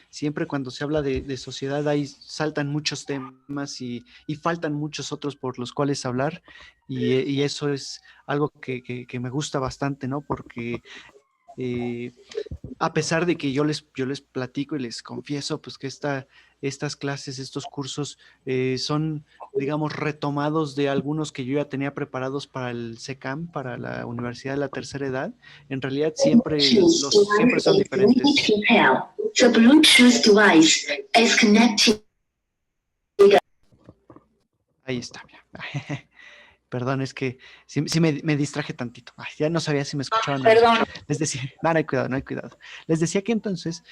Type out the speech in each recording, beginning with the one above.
siempre cuando se habla de sociedad ahí saltan muchos temas y faltan muchos otros por los cuales hablar y eso es algo que me gusta bastante, ¿no? Porque eh, a pesar de que yo les platico y les confieso, pues que estas clases, estos cursos son, digamos, retomados de algunos que yo ya tenía preparados para el SECAM, para la Universidad de la Tercera Edad, en realidad siempre son diferentes. The Bluetooth device is connected. Ahí está, mira. Perdón, es que sí me distraje tantito. Ay, ya no sabía si me escuchaban o no. Perdón. Les decía, no, no hay cuidado, no hay cuidado. Les decía que entonces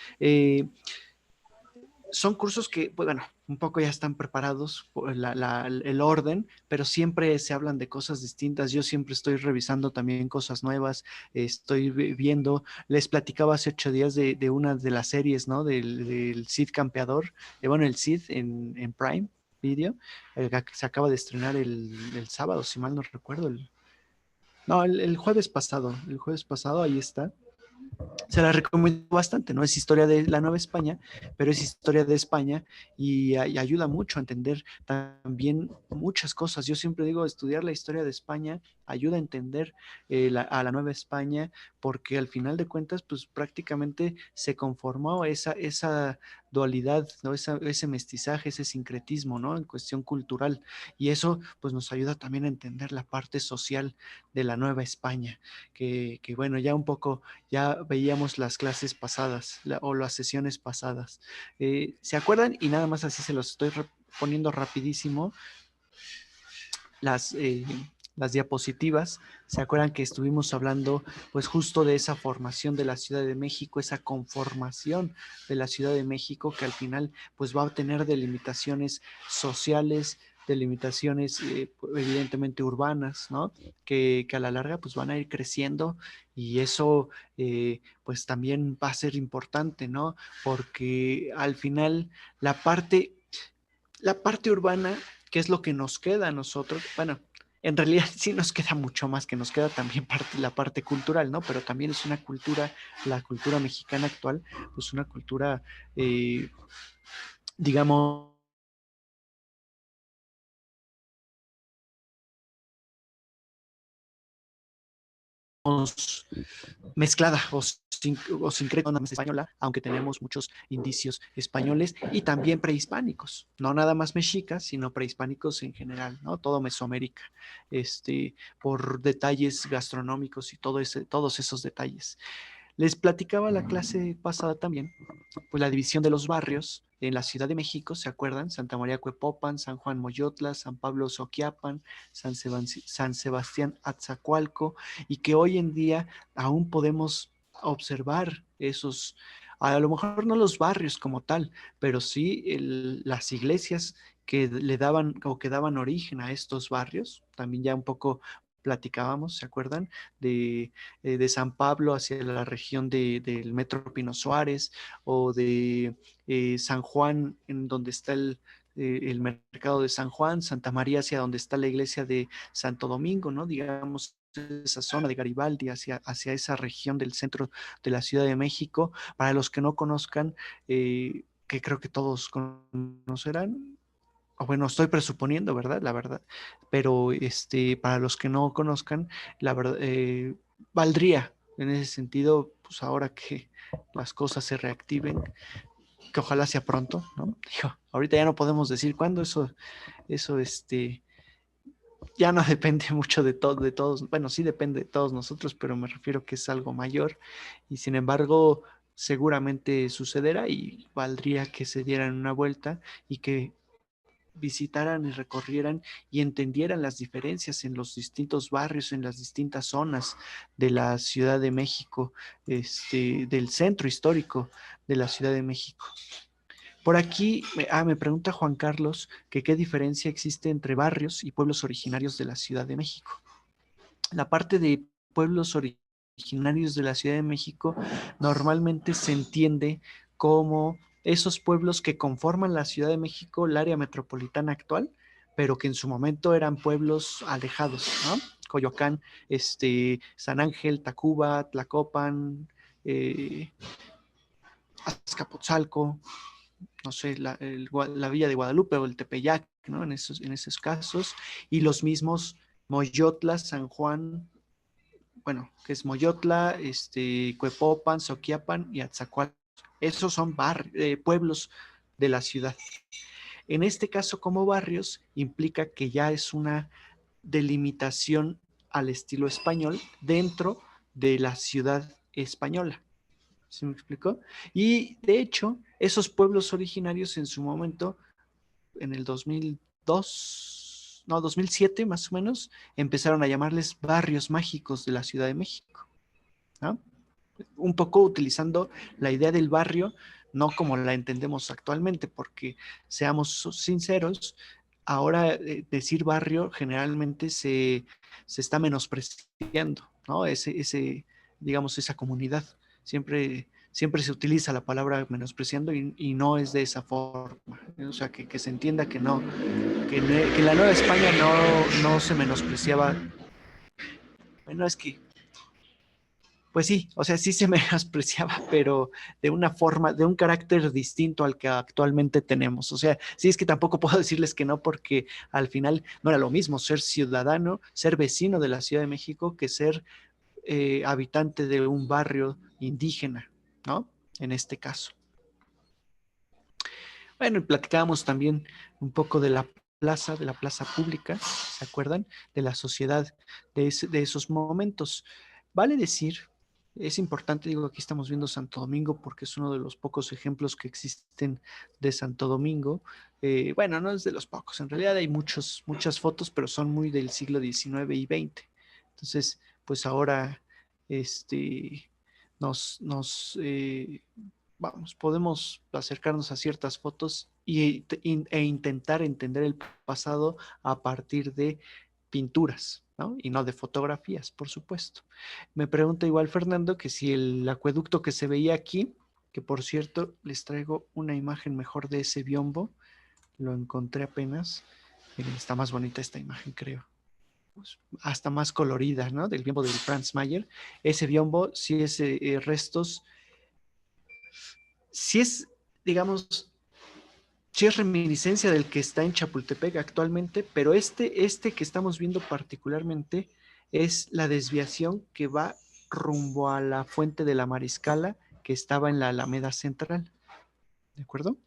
son cursos que, pues, bueno, un poco ya están preparados por el orden, pero siempre se hablan de cosas distintas. Yo siempre estoy revisando también cosas nuevas, estoy viendo, les platicaba hace 8 días de una de las series, ¿no? Del Cid Campeador, bueno, el Cid en Prime Video, que se acaba de estrenar el sábado, si mal no recuerdo, no, el jueves pasado, ahí está. Se la recomiendo bastante, no es historia de la Nueva España, pero es historia de España y ayuda mucho a entender también muchas cosas. Yo siempre digo, estudiar la historia de España ayuda a entender a la Nueva España, porque al final de cuentas, pues prácticamente se conformó esa dualidad, ¿no? Ese mestizaje, ese sincretismo, ¿no? En cuestión cultural. Y eso, pues nos ayuda también a entender la parte social de la Nueva España, que bueno, ya un poco ya veíamos las clases pasadas o las sesiones pasadas. ¿Se acuerdan? Y nada más así se los estoy poniendo rapidísimo. Las, eh, las diapositivas, ¿se acuerdan que estuvimos hablando pues justo de esa formación de la Ciudad de México, esa conformación de la Ciudad de México que al final pues va a tener delimitaciones sociales, delimitaciones evidentemente urbanas, ¿no? Que a la larga pues van a ir creciendo y eso pues también va a ser importante, ¿no? Porque al final la parte urbana, que es lo que nos queda a nosotros, bueno, en realidad sí nos queda mucho más, que nos queda también la parte cultural, ¿no? Pero también es una cultura, la cultura mexicana actual, pues una cultura, eh, digamos, mezclada o sincrética española, aunque tenemos muchos indicios españoles y también prehispánicos, no nada más mexicas, sino prehispánicos en general, ¿no? Todo Mesoamérica, por detalles gastronómicos y todos esos detalles. Les platicaba la clase pasada también, pues la división de los barrios en la Ciudad de México, ¿se acuerdan? Santa María Cuepopan, San Juan Moyotla, San Pablo Soquiapan, San Sebastián Atzacualco, y que hoy en día aún podemos observar esos, a lo mejor no los barrios como tal, pero sí las iglesias que le daban o que daban origen a estos barrios, también ya un poco platicábamos, ¿se acuerdan? De San Pablo hacia la región del Metro Pino Suárez o de San Juan, en donde está el mercado de San Juan, Santa María hacia donde está la iglesia de Santo Domingo, ¿no? Digamos, esa zona de Garibaldi hacia esa región del centro de la Ciudad de México. Para los que no conozcan, que creo que todos conocerán, o bueno, estoy presuponiendo, ¿verdad? La verdad, pero para los que no conozcan, la verdad, valdría en ese sentido, pues ahora que las cosas se reactiven, que ojalá sea pronto, ¿no? Digo, ahorita ya no podemos decir cuándo, eso, ya no depende mucho de todos, bueno, sí depende de todos nosotros, pero me refiero que es algo mayor y sin embargo seguramente sucederá y valdría que se dieran una vuelta y que visitaran y recorrieran y entendieran las diferencias en los distintos barrios, en las distintas zonas de la Ciudad de México, del centro histórico de la Ciudad de México. Por aquí, me pregunta Juan Carlos que qué diferencia existe entre barrios y pueblos originarios de la Ciudad de México. La parte de pueblos originarios de la Ciudad de México normalmente se entiende como esos pueblos que conforman la Ciudad de México, el área metropolitana actual, pero que en su momento eran pueblos alejados, ¿no? Coyoacán, San Ángel, Tacuba, Tlacopan, eh, Azcapotzalco, no sé, la Villa de Guadalupe o el Tepeyac, ¿no? En esos casos, y los mismos Moyotla, San Juan, bueno, que es Moyotla, Cuepopan, Soquiapan y Atzacoalcos. Esos son pueblos de la ciudad. En este caso, como barrios, implica que ya es una delimitación al estilo español dentro de la ciudad española. ¿Sí me explicó? Y de hecho, esos pueblos originarios en su momento, en el 2002, no, 2007 más o menos, empezaron a llamarles barrios mágicos de la Ciudad de México, ¿no? Un poco utilizando la idea del barrio, no como la entendemos actualmente, porque seamos sinceros, ahora decir barrio generalmente se está menospreciando, ¿no? Digamos, esa comunidad. Siempre se utiliza la palabra menospreciando y no es de esa forma. O sea, que se entienda que no, que la Nueva España no se menospreciaba. Bueno, es que pues sí, o sea, sí se menospreciaba, pero de una forma, de un carácter distinto al que actualmente tenemos. O sea, sí es que tampoco puedo decirles que no, porque al final no era lo mismo ser ciudadano, ser vecino de la Ciudad de México, que ser habitante de un barrio indígena, ¿no? En este caso. Bueno, y platicábamos también un poco de la plaza pública, ¿se acuerdan? De la sociedad de esos momentos. Vale decir, es importante, digo, aquí estamos viendo Santo Domingo porque es uno de los pocos ejemplos que existen de Santo Domingo. Bueno, no es de los pocos, en realidad hay muchas fotos, pero son muy del siglo XIX y XX. Entonces, pues ahora, nos vamos, podemos acercarnos a ciertas fotos e intentar entender el pasado a partir de pinturas, ¿no? Y no de fotografías, por supuesto. Me pregunta igual Fernando que si el acueducto que se veía aquí, que por cierto les traigo una imagen mejor de ese biombo, lo encontré apenas. Miren, está más bonita esta imagen, creo. Pues, hasta más colorida, ¿no? Del biombo del Franz Mayer. Ese biombo sí es restos, sí es, digamos, sí es reminiscencia del que está en Chapultepec actualmente, pero este que estamos viendo particularmente es la desviación que va rumbo a la fuente de la Mariscala que estaba en la Alameda Central. ¿De acuerdo?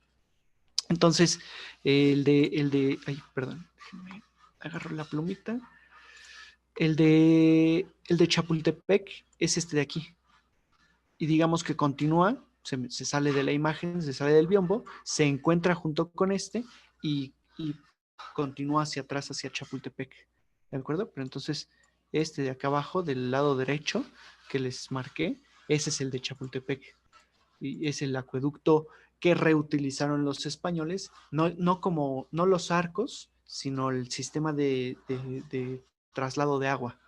Entonces, ay, perdón, déjenme, agarro la plumita. El de Chapultepec es este de aquí. Y digamos que continúa, se sale de la imagen, se sale del biombo, se encuentra junto con este y continúa hacia atrás, hacia Chapultepec. ¿De acuerdo? Pero entonces, este de acá abajo, del lado derecho que les marqué, ese es el de Chapultepec. Y es el acueducto que reutilizaron los españoles, no los arcos, sino el sistema de traslado de agua.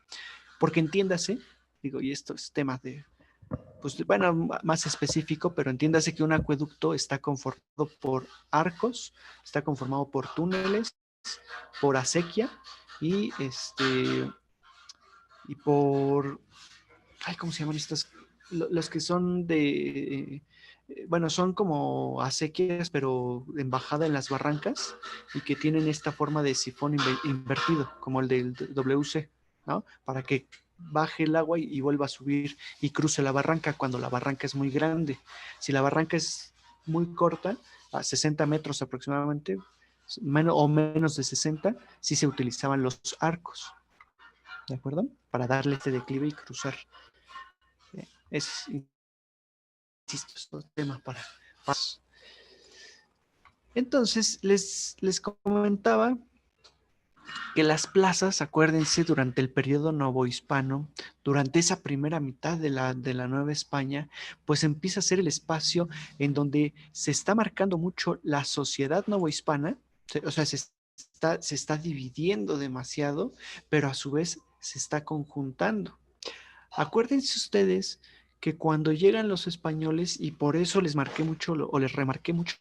Porque entiéndase, digo, y esto es tema de, pues bueno, más específico, pero entiéndase que un acueducto está conformado por arcos, está conformado por túneles, por acequia y y por, ay, ¿cómo se llaman estas? Los que son bueno, son como acequias, pero en bajada en las barrancas y que tienen esta forma de sifón invertido, como el del WC, ¿no? Para que baje el agua y vuelva a subir y cruce la barranca cuando la barranca es muy grande. Si la barranca es muy corta, a 60 metros aproximadamente, o menos de 60, sí se utilizaban los arcos, ¿de acuerdo? Para darle este declive y cruzar. Es, insisto, es un tema para. Entonces, les comentaba que las plazas, acuérdense, durante el periodo novohispano, durante esa primera mitad de la Nueva España, pues empieza a ser el espacio en donde se está marcando mucho la sociedad novohispana, o sea, se está dividiendo demasiado, pero a su vez se está conjuntando. Acuérdense ustedes que cuando llegan los españoles, y por eso les marqué mucho, o les remarqué mucho,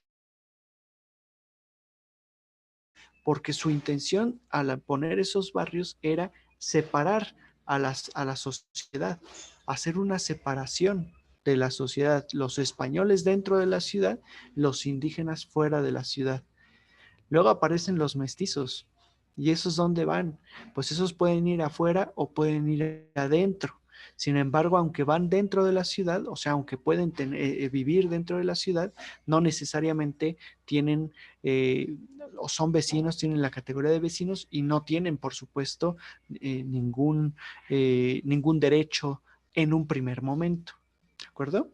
porque su intención al poner esos barrios era separar a la sociedad, hacer una separación. de la sociedad, los españoles dentro de la ciudad, los indígenas fuera de la ciudad. Luego aparecen los mestizos. ¿Y esos dónde van? Pues esos pueden ir afuera o pueden ir adentro. Sin embargo, aunque van dentro de la ciudad, o sea, aunque pueden vivir dentro de la ciudad, no necesariamente tienen o son vecinos, tienen la categoría de vecinos y no tienen, por supuesto, ningún derecho en un primer momento. ¿De acuerdo?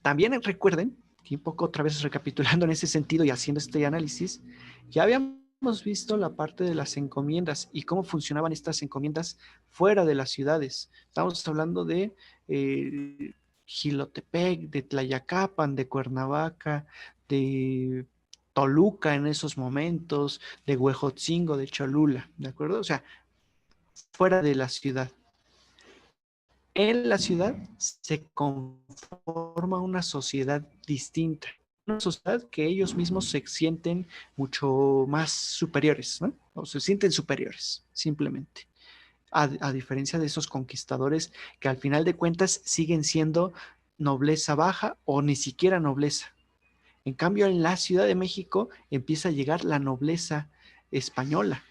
También recuerden, y un poco otra vez recapitulando en ese sentido y haciendo este análisis, ya habíamos visto la parte de las encomiendas y cómo funcionaban estas encomiendas fuera de las ciudades. Estamos hablando de Jilotepec, de Tlayacapan, de Cuernavaca, de Toluca en esos momentos, de Huejotzingo, de Cholula, ¿de acuerdo? O sea, fuera de la ciudad. En la ciudad se conforma una sociedad distinta, una sociedad que ellos mismos se sienten mucho más superiores, ¿no? O se sienten superiores, simplemente. A diferencia de esos conquistadores que al final de cuentas siguen siendo nobleza baja o ni siquiera nobleza. En cambio, en la Ciudad de México empieza a llegar la nobleza española.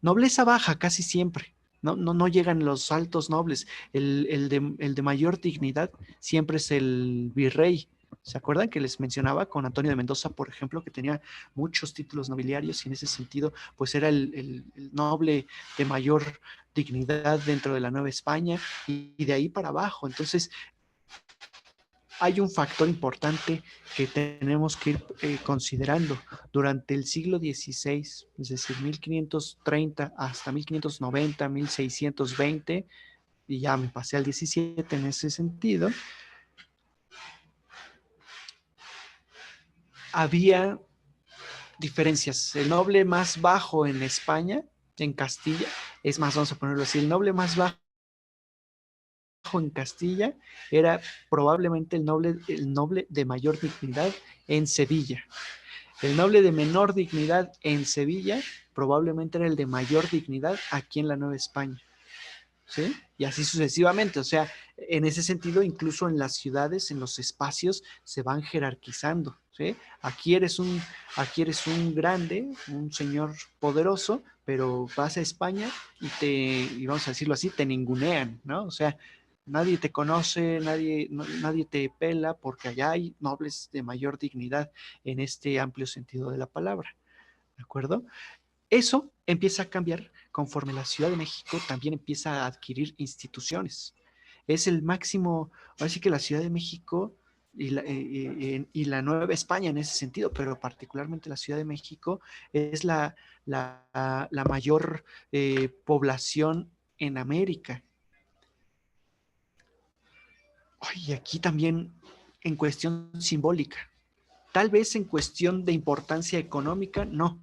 Nobleza baja casi siempre. No llegan los altos nobles. El de mayor dignidad siempre es el virrey. ¿Se acuerdan que les mencionaba con Antonio de Mendoza, por ejemplo, que tenía muchos títulos nobiliarios y en ese sentido, pues era el noble de mayor dignidad dentro de la Nueva España y de ahí para abajo? Entonces, hay un factor importante que tenemos que ir considerando. Durante el siglo XVI, es decir, 1530 hasta 1590, 1620, y ya me pasé al 17 en ese sentido, había diferencias. El noble más bajo en España, en Castilla, es más, vamos a ponerlo así, el noble más bajo en Castilla era probablemente el noble de mayor dignidad en Sevilla. El noble de menor dignidad en Sevilla probablemente era el de mayor dignidad aquí en la Nueva España. ¿Sí? Y así sucesivamente. O sea, en ese sentido, incluso en las ciudades, en los espacios, se van jerarquizando. ¿Sí? Aquí eres un grande, un señor poderoso, pero vas a España y vamos a decirlo así, te ningunean, ¿no? O sea, nadie te conoce, nadie te pela, porque allá hay nobles de mayor dignidad en este amplio sentido de la palabra. ¿De acuerdo? Eso empieza a cambiar conforme la Ciudad de México también empieza a adquirir instituciones. Es el máximo, ahora sí que la Ciudad de México y la Nueva España en ese sentido, pero particularmente la Ciudad de México es la mayor población en América. Y aquí también en cuestión simbólica, tal vez en cuestión de importancia económica, no.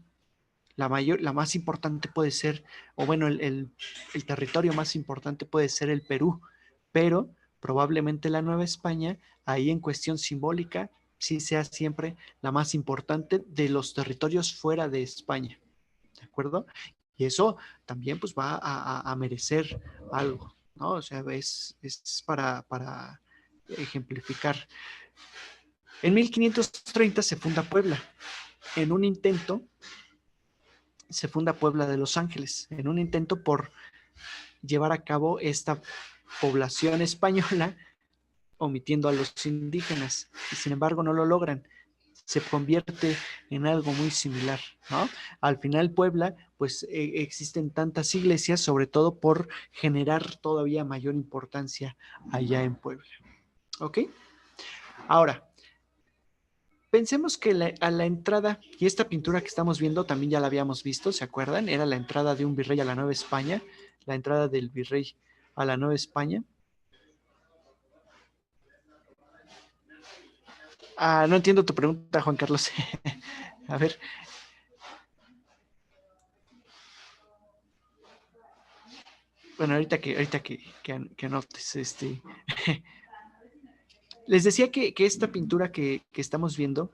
La más importante puede ser, o bueno, el territorio más importante puede ser el Perú, pero probablemente la Nueva España, ahí en cuestión simbólica, sí sea siempre la más importante de los territorios fuera de España, ¿de acuerdo? Y eso también pues va a merecer algo, ¿no? O sea, es para ejemplificar. En 1530 se funda Puebla, en un intento se funda Puebla de Los Ángeles, en un intento por llevar a cabo esta población española, omitiendo a los indígenas, y sin embargo no lo logran. Se convierte en algo muy similar, ¿no? Al final Puebla, pues existen tantas iglesias, sobre todo por generar todavía mayor importancia allá en Puebla. ¿Ok? Ahora, pensemos que a la entrada, y esta pintura que estamos viendo también ya la habíamos visto, ¿se acuerdan? Era la entrada de un virrey a la Nueva España, la entrada del virrey a la Nueva España. No entiendo tu pregunta, Juan Carlos. A ver. Bueno, ahorita que anotes, les decía que esta pintura que estamos viendo,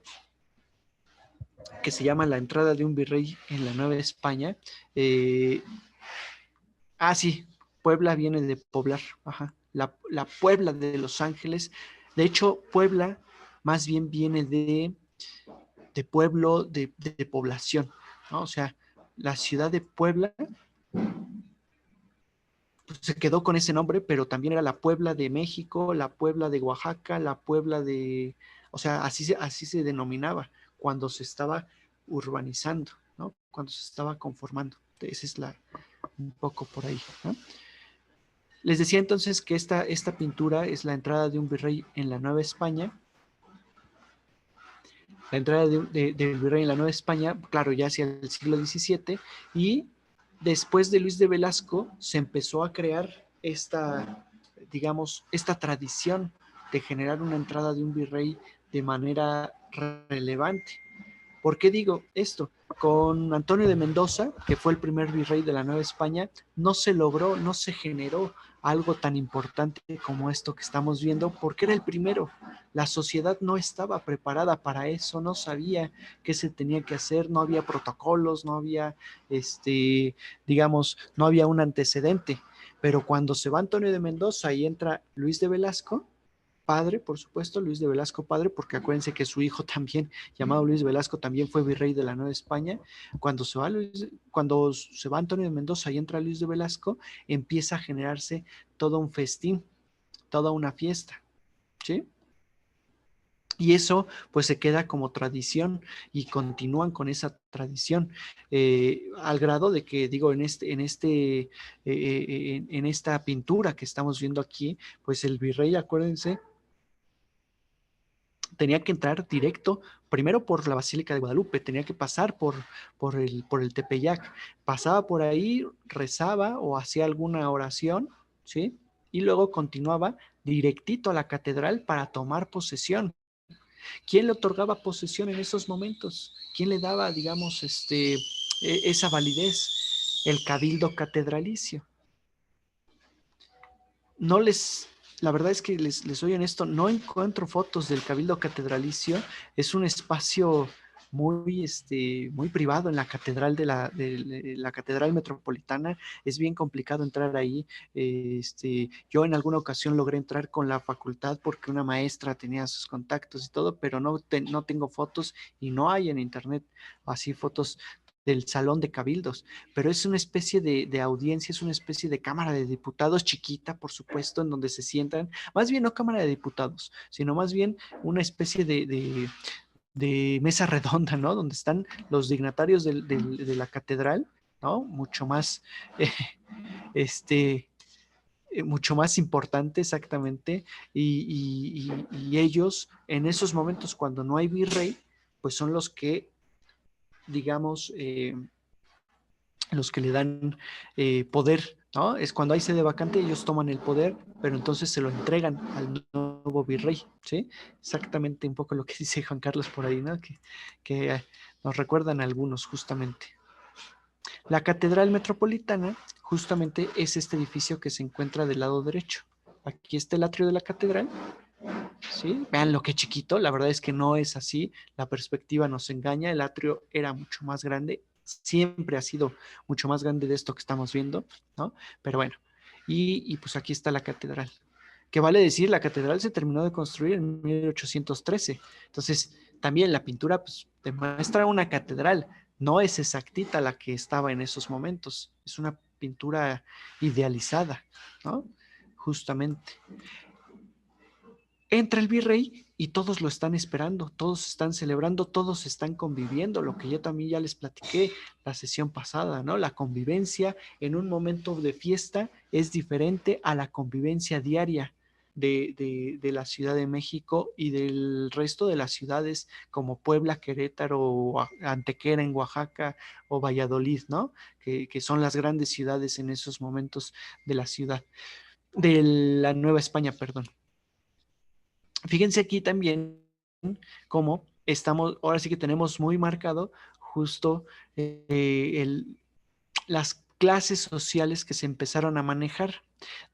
que se llama La entrada de un virrey en la Nueva España, sí, Puebla viene de poblar, ajá. la Puebla de Los Ángeles. De hecho, Puebla más bien viene de pueblo, de población, ¿no? O sea, la ciudad de Puebla pues, se quedó con ese nombre, pero también era la Puebla de México, la Puebla de Oaxaca, la Puebla de, o sea, así se denominaba cuando se estaba urbanizando, ¿no? Cuando se estaba conformando. Esa es un poco por ahí, ¿no? Les decía entonces que esta pintura es la entrada de un virrey en la Nueva España. La entrada del virrey en la Nueva España, claro, ya hacia el siglo XVII, y después de Luis de Velasco se empezó a crear digamos, esta tradición de generar una entrada de un virrey de manera relevante. ¿Por qué digo esto? Con Antonio de Mendoza, que fue el primer virrey de la Nueva España, no se logró, no se generó algo tan importante como esto que estamos viendo, porque era el primero. La sociedad no estaba preparada para eso, no sabía qué se tenía que hacer, no había protocolos, no había, digamos, no había un antecedente. Pero cuando se va Antonio de Mendoza y entra Luis de Velasco, padre, por supuesto, Luis de Velasco padre, porque acuérdense que su hijo también, llamado Luis de Velasco, también fue virrey de la Nueva España. Cuando se va Antonio de Mendoza y entra Luis de Velasco, empieza a generarse todo un festín, toda una fiesta, ¿sí? Y eso pues se queda como tradición y continúan con esa tradición al grado de que digo en esta pintura que estamos viendo aquí, pues el virrey, acuérdense, tenía que entrar directo, primero por la Basílica de Guadalupe, tenía que pasar por el Tepeyac, pasaba por ahí, rezaba o hacía alguna oración, ¿sí? Y luego continuaba directito a la catedral para tomar posesión. ¿Quién le otorgaba posesión en esos momentos? ¿Quién le daba, digamos, esa validez? El cabildo catedralicio. No les, la verdad es que les soy honesto, no encuentro fotos del Cabildo Catedralicio. Es un espacio muy privado en la catedral de la catedral metropolitana. Es bien complicado entrar ahí. Yo en alguna ocasión logré entrar con la facultad porque una maestra tenía sus contactos y todo, pero no tengo fotos y no hay en internet así fotos del salón de cabildos, pero es una especie de audiencia, es una especie de cámara de diputados chiquita, por supuesto, en donde se sientan, más bien no cámara de diputados, sino más bien una especie de mesa redonda, ¿no? Donde están los dignatarios de la catedral, ¿no? Mucho más, eh, este, mucho más importante exactamente, y ellos en esos momentos cuando no hay virrey, pues son los que, digamos, los que le dan poder, ¿no? Es cuando hay sede vacante, ellos toman el poder, pero entonces se lo entregan al nuevo virrey, ¿sí? Exactamente un poco lo que dice Juan Carlos por ahí, ¿no? Que nos recuerdan algunos justamente. La Catedral Metropolitana justamente es este edificio que se encuentra del lado derecho. Aquí está el atrio de la catedral, ¿sí? Vean lo que chiquito, la verdad es que no es así, la perspectiva nos engaña, el atrio era mucho más grande, siempre ha sido mucho más grande de esto que estamos viendo, ¿no? Pero bueno, pues aquí está la catedral. Que vale decir, la catedral se terminó de construir en 1813. Entonces, también la pintura pues, demuestra una catedral, no es exactita la que estaba en esos momentos, es una pintura idealizada, ¿no? Justamente. Entra el virrey y todos lo están esperando, todos están celebrando, todos están conviviendo, lo que yo también ya les platiqué la sesión pasada, ¿no? La convivencia en un momento de fiesta es diferente a la convivencia diaria de la Ciudad de México y del resto de las ciudades como Puebla, Querétaro, Antequera en Oaxaca o Valladolid, ¿no? Que son las grandes ciudades en esos momentos de la ciudad, de la Nueva España, perdón. Fíjense aquí también cómo estamos, ahora sí que tenemos muy marcado justo las clases sociales que se empezaron a manejar.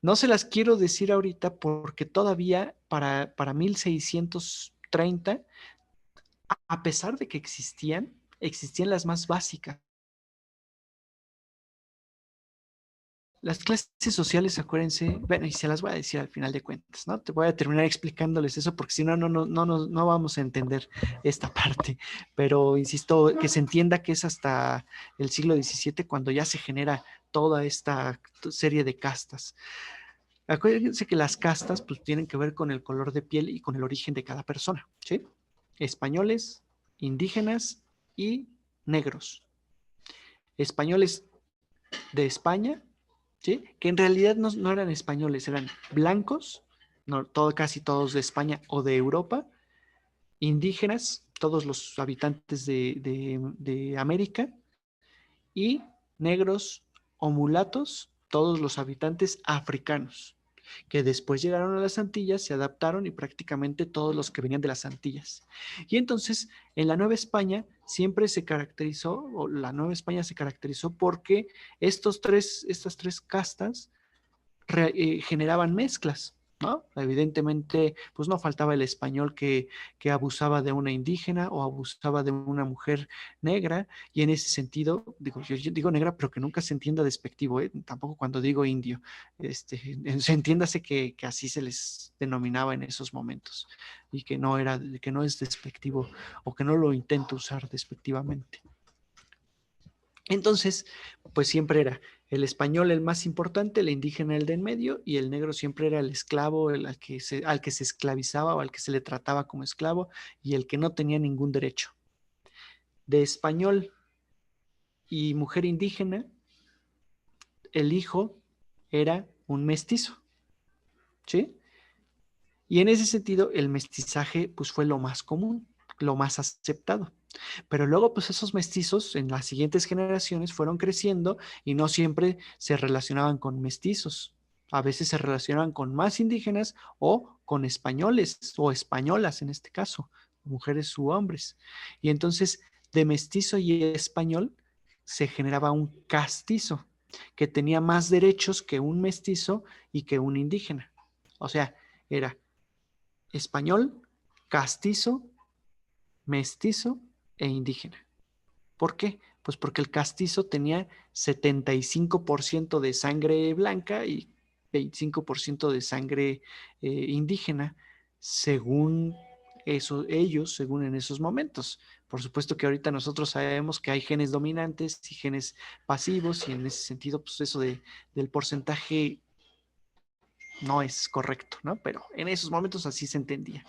No se las quiero decir ahorita porque todavía para 1630, a pesar de que existían las más básicas, Las clases sociales, acuérdense, bueno, y se las voy a decir al final de cuentas, ¿no? Te voy a terminar explicándoles eso porque si no, no vamos a entender esta parte. Pero insisto, que se entienda que es hasta el siglo XVII cuando ya se genera toda esta serie de castas. Acuérdense que las castas pues tienen que ver con el color de piel y con el origen de cada persona, ¿sí? Españoles, indígenas y negros. Españoles de España, ¿sí? Que en realidad no eran españoles, eran blancos, no, casi todos de España o de Europa, indígenas, todos los habitantes de América, y negros o mulatos, todos los habitantes africanos, que después llegaron a las Antillas, se adaptaron y prácticamente todos los que venían de las Antillas. Y entonces, en la Nueva España siempre se caracterizó, o la Nueva España se caracterizó porque estas tres castas generaban mezclas, ¿no? Evidentemente, pues no faltaba el español que abusaba de una indígena o abusaba de una mujer negra, y en ese sentido, digo, yo digo negra, pero que nunca se entienda despectivo, ¿eh? Tampoco cuando digo indio, se entiéndase que así se les denominaba en esos momentos, y que no es despectivo, o que no lo intento usar despectivamente. Entonces, pues siempre era el español el más importante, el indígena el de en medio, y el negro siempre era el esclavo, al que se esclavizaba o al que se le trataba como esclavo, y el que no tenía ningún derecho. De español y mujer indígena, el hijo era un mestizo, ¿sí? Y en ese sentido, el mestizaje pues fue lo más común, lo más aceptado. Pero luego, pues esos mestizos en las siguientes generaciones fueron creciendo y no siempre se relacionaban con mestizos. A veces se relacionaban con más indígenas o con españoles o españolas en este caso, mujeres u hombres. Y entonces, de mestizo y español se generaba un castizo que tenía más derechos que un mestizo y que un indígena. O sea, era español, castizo, mestizo e indígena. ¿Por qué? Pues porque el castizo tenía 75% de sangre blanca y 25% de sangre indígena, según ellos, según en esos momentos. Por supuesto que ahorita nosotros sabemos que hay genes dominantes y genes pasivos, y en ese sentido, pues eso del porcentaje no es correcto, ¿no? Pero en esos momentos así se entendía.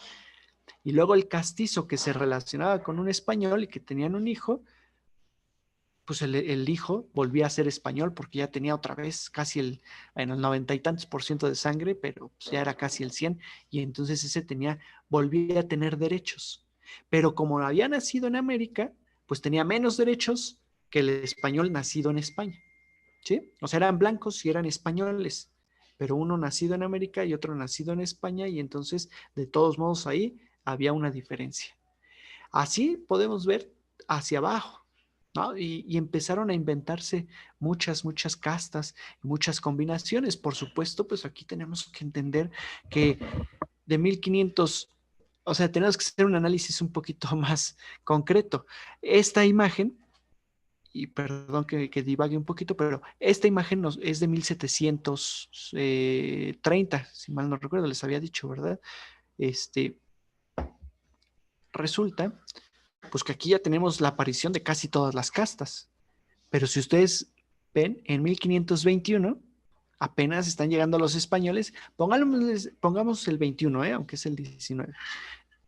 Y luego el castizo que se relacionaba con un español y que tenían un hijo, pues el hijo volvía a ser español porque ya tenía otra vez casi en el 90 y tantos % de sangre, pero pues ya era casi el 100, y entonces volvía a tener derechos. Pero como había nacido en América, pues tenía menos derechos que el español nacido en España, ¿sí? O sea, eran blancos y eran españoles, pero uno nacido en América y otro nacido en España, y entonces, de todos modos, ahí había una diferencia. Así podemos ver hacia abajo, ¿no? Y empezaron a inventarse muchas castas, muchas combinaciones. Por supuesto, pues aquí tenemos que entender que de 1500, o sea, tenemos que hacer un análisis un poquito más concreto. Esta imagen, y perdón que divague un poquito, pero esta imagen es de 1730, si mal no recuerdo, les había dicho, ¿verdad? Resulta pues que aquí ya tenemos la aparición de casi todas las castas. Pero si ustedes ven, en 1521 apenas están llegando los españoles, pongamos el 21, aunque es el 19.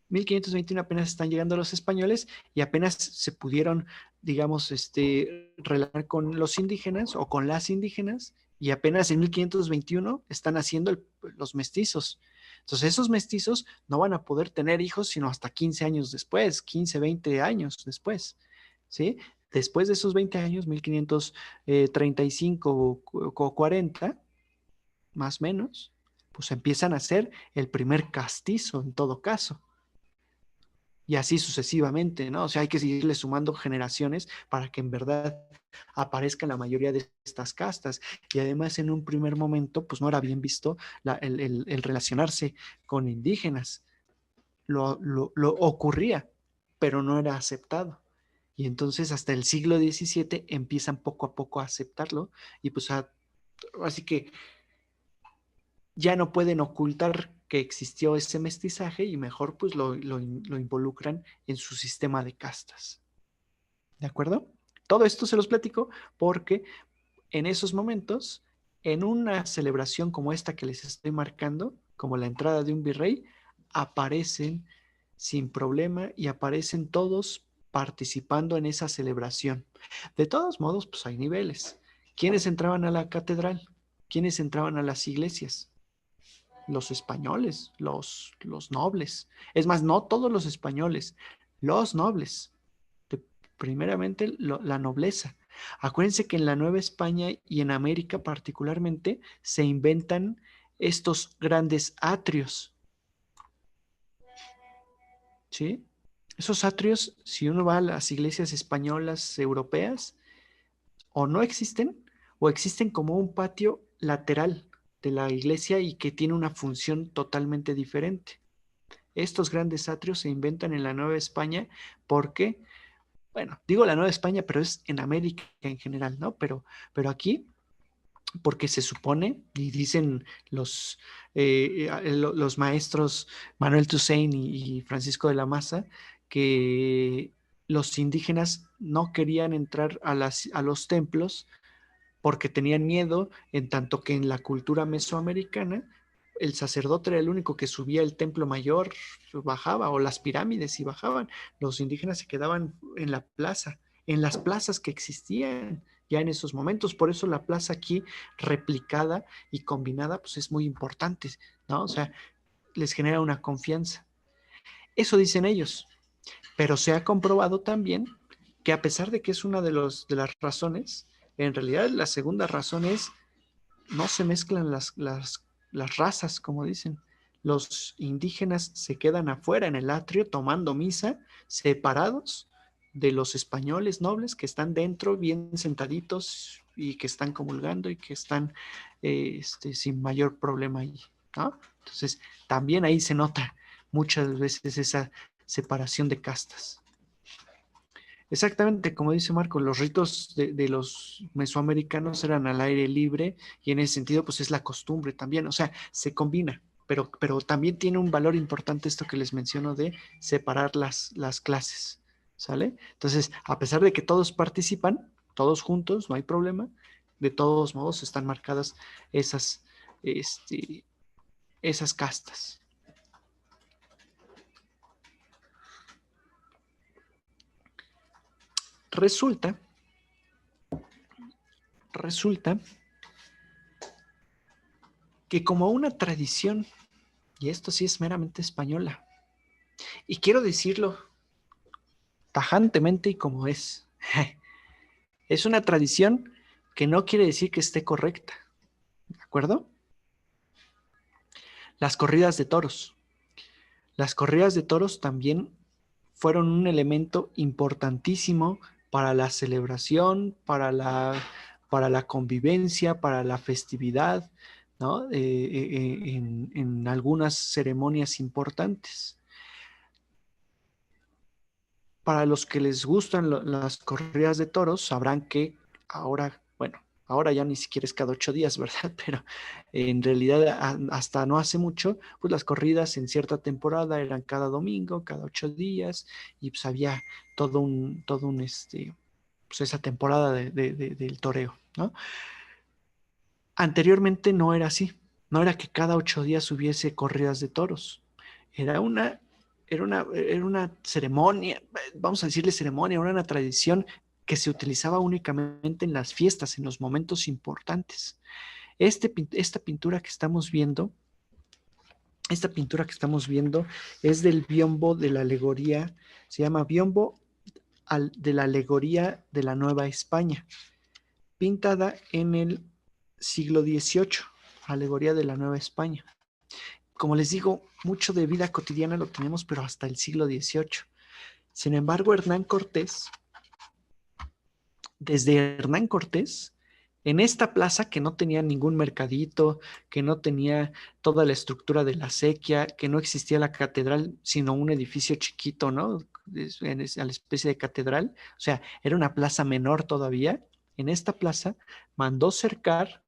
1521 apenas están llegando los españoles y apenas se pudieron, digamos, relacionar con los indígenas o con las indígenas, y apenas en 1521 están haciendo los mestizos. Entonces esos mestizos no van a poder tener hijos sino hasta 15 años después, 15, 20 años después, ¿sí? Después de esos 20 años, 1535 o 40, más o menos, pues empiezan a hacer el primer castizo en todo caso. Y así sucesivamente, ¿no? O sea, hay que seguirle sumando generaciones para que en verdad aparezcan la mayoría de estas castas. Y además, en un primer momento, pues no era bien visto el relacionarse con indígenas. Lo ocurría, pero no era aceptado. Y entonces hasta el siglo XVII empiezan poco a poco a aceptarlo, y pues Así que ya no pueden ocultar que existió ese mestizaje y mejor pues lo involucran en su sistema de castas. ¿De acuerdo? Todo esto se los platico porque en esos momentos, en una celebración como esta que les estoy marcando, como la entrada de un virrey, aparecen sin problema y aparecen todos participando en esa celebración. De todos modos, pues hay niveles. ¿Quiénes entraban a la catedral? ¿Quiénes entraban a las iglesias? Los españoles, los nobles. Es más, no todos los españoles, los nobles. Primeramente, la nobleza. Acuérdense que en la Nueva España y en América particularmente se inventan estos grandes atrios. ¿Sí? Esos atrios, si uno va a las iglesias españolas europeas, o no existen, o existen como un patio lateral de la iglesia y que tiene una función totalmente diferente. Estos grandes atrios se inventan en la Nueva España porque, bueno, digo la Nueva España, pero es en América en general, ¿no? Pero aquí, porque se supone, y dicen los maestros Manuel Toussaint y Francisco de la Maza, que los indígenas no querían entrar a los templos porque tenían miedo, en tanto que en la cultura mesoamericana el sacerdote era el único que subía el templo mayor, bajaba, o las pirámides y bajaban. Los indígenas se quedaban en la plaza, en las plazas que existían ya en esos momentos. Por eso la plaza aquí replicada y combinada, pues es muy importante, ¿no? O sea, les genera una confianza. Eso dicen ellos, pero se ha comprobado también que a pesar de que es una de las razones, en realidad la segunda razón es no se mezclan las razas, como dicen. Los indígenas se quedan afuera en el atrio tomando misa, separados de los españoles nobles que están dentro, bien sentaditos y que están comulgando y que están sin mayor problema ahí, ¿no? Entonces, también ahí se nota muchas veces esa separación de castas. Exactamente, como dice Marco, los ritos de los mesoamericanos eran al aire libre y en ese sentido pues es la costumbre también, o sea, se combina, pero también tiene un valor importante esto que les menciono de separar las clases, ¿sale? Entonces, a pesar de que todos participan, todos juntos, no hay problema, de todos modos están marcadas esas, este, esas castas. Resulta que como una tradición, y esto sí es meramente española, y quiero decirlo tajantemente y como es, es una tradición que no quiere decir que esté correcta, ¿de acuerdo? Las corridas de toros. Las corridas de toros también fueron un elemento importantísimo para la celebración, para la convivencia, para la festividad, ¿no? En algunas ceremonias importantes. Para los que les gustan las corridas de toros, sabrán que ahora, bueno, ahora ya ni siquiera es cada 8 días, ¿verdad? Pero en realidad hasta no hace mucho, pues las corridas en cierta temporada eran cada domingo, cada 8 días, y pues había todo un pues esa temporada del toreo, ¿no? Anteriormente no era así, no era que cada 8 días hubiese corridas de toros, era era una ceremonia, vamos a decirle ceremonia, era una tradición que se utilizaba únicamente en las fiestas, en los momentos importantes. Esta pintura que estamos viendo, es del biombo de la alegoría, se llama biombo de la alegoría de la Nueva España, pintada en el siglo XVIII, alegoría de la Nueva España. Como les digo, mucho de vida cotidiana lo tenemos, pero hasta el siglo XVIII. Sin embargo, desde Hernán Cortés, en esta plaza que no tenía ningún mercadito, que no tenía toda la estructura de la acequia, que no existía la catedral, sino un edificio chiquito, ¿no? A la especie de catedral, o sea, era una plaza menor todavía. En esta plaza mandó cercar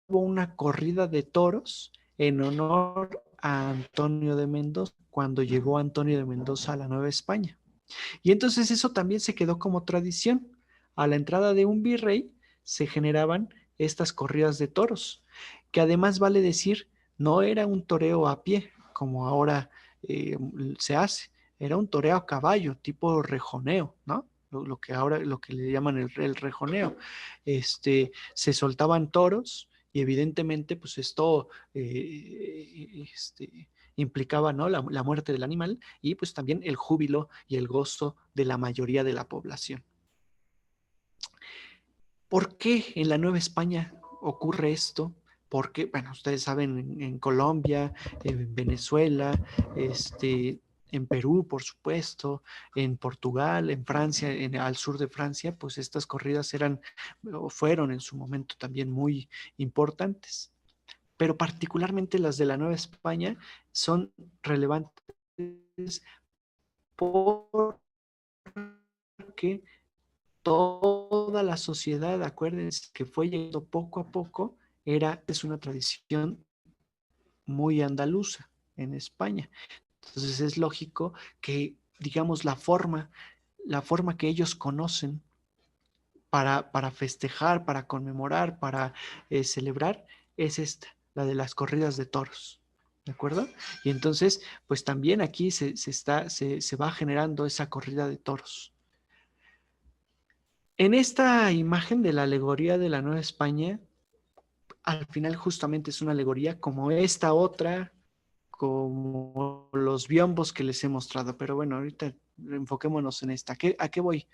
una corrida de toros en honor a Antonio de Mendoza, cuando llegó Antonio de Mendoza a la Nueva España. Y entonces eso también se quedó como tradición. A la entrada de un virrey se generaban estas corridas de toros, que además vale decir, no era un toreo a pie, como ahora se hace, era un toreo a caballo, tipo rejoneo, ¿no? Lo que ahora, lo que le llaman el rejoneo. Se soltaban toros y evidentemente, pues esto implicaba, ¿no? La muerte del animal y pues también el júbilo y el gozo de la mayoría de la población. ¿Por qué en la Nueva España ocurre esto? Porque, bueno, ustedes saben, en Colombia, en Venezuela, en Perú, por supuesto, en Portugal, en Francia, al sur de Francia, pues estas corridas eran o fueron en su momento también muy importantes. Pero particularmente las de la Nueva España son relevantes porque toda la sociedad, acuérdense que fue llegando poco a poco, es una tradición muy andaluza en España. Entonces es lógico que, digamos, la forma que ellos conocen para festejar, para conmemorar, para celebrar, es esta, la de las corridas de toros. ¿De acuerdo? Y entonces, pues también aquí se va generando esa corrida de toros. En esta imagen de la alegoría de la Nueva España, al final justamente es una alegoría como esta otra, como los biombos que les he mostrado. Pero bueno, ahorita enfoquémonos en esta. ¿A qué voy?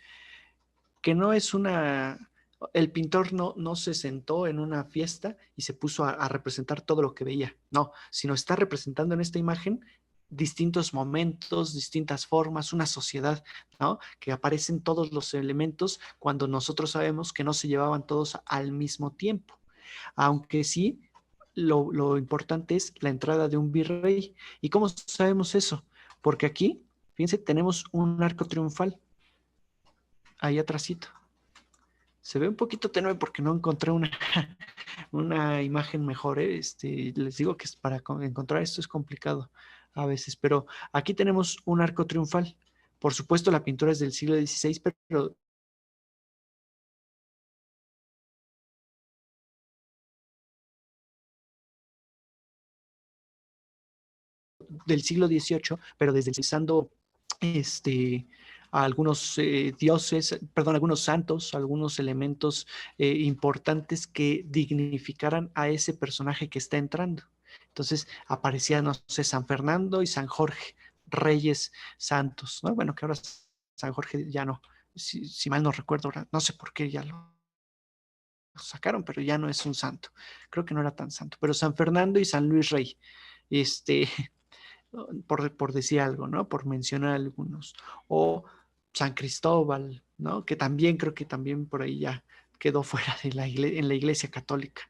Que no es una... El pintor no se sentó en una fiesta y se puso a representar todo lo que veía. No, sino está representando en esta imagen distintos momentos, distintas formas, una sociedad, ¿no? Que aparecen todos los elementos cuando nosotros sabemos que no se llevaban todos al mismo tiempo. Aunque sí, lo importante es la entrada de un virrey. ¿Y cómo sabemos eso? Porque aquí, fíjense, tenemos un arco triunfal ahí atrásito. Se ve un poquito tenue porque no encontré una imagen mejor. Les digo que para encontrar esto es complicado a veces, pero aquí tenemos un arco triunfal. Por supuesto, la pintura es del siglo XVI, pero del siglo XVIII, pero desde utilizando a algunos dioses, perdón, algunos santos, algunos elementos importantes que dignificaran a ese personaje que está entrando. Entonces aparecían, no sé, San Fernando y San Jorge, reyes santos, ¿no? Bueno, que ahora San Jorge ya no, si mal no recuerdo, ahora, no sé por qué ya lo sacaron, pero ya no es un santo. Creo que no era tan santo, pero San Fernando y San Luis Rey, este, por decir algo, ¿no? Por mencionar algunos. O San Cristóbal, ¿no? Que también creo que también por ahí ya quedó fuera de en la iglesia católica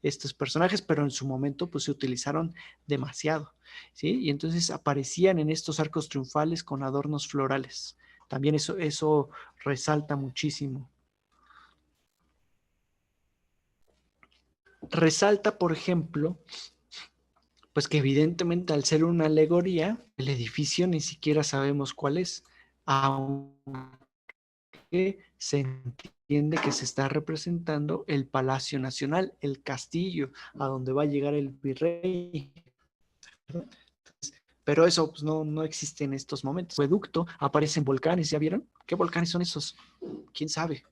estos personajes, pero en su momento pues se utilizaron demasiado, ¿sí? Y entonces aparecían en estos arcos triunfales con adornos florales. También eso resalta muchísimo. Resalta, por ejemplo, pues que evidentemente al ser una alegoría, el edificio ni siquiera sabemos cuál es, aunque se entiende que se está representando el Palacio Nacional, el castillo a donde va a llegar el virrey. Pero eso pues, no existe en estos momentos. El acueducto, aparecen volcanes, ¿ya vieron? ¿Qué volcanes son esos? ¿Quién sabe?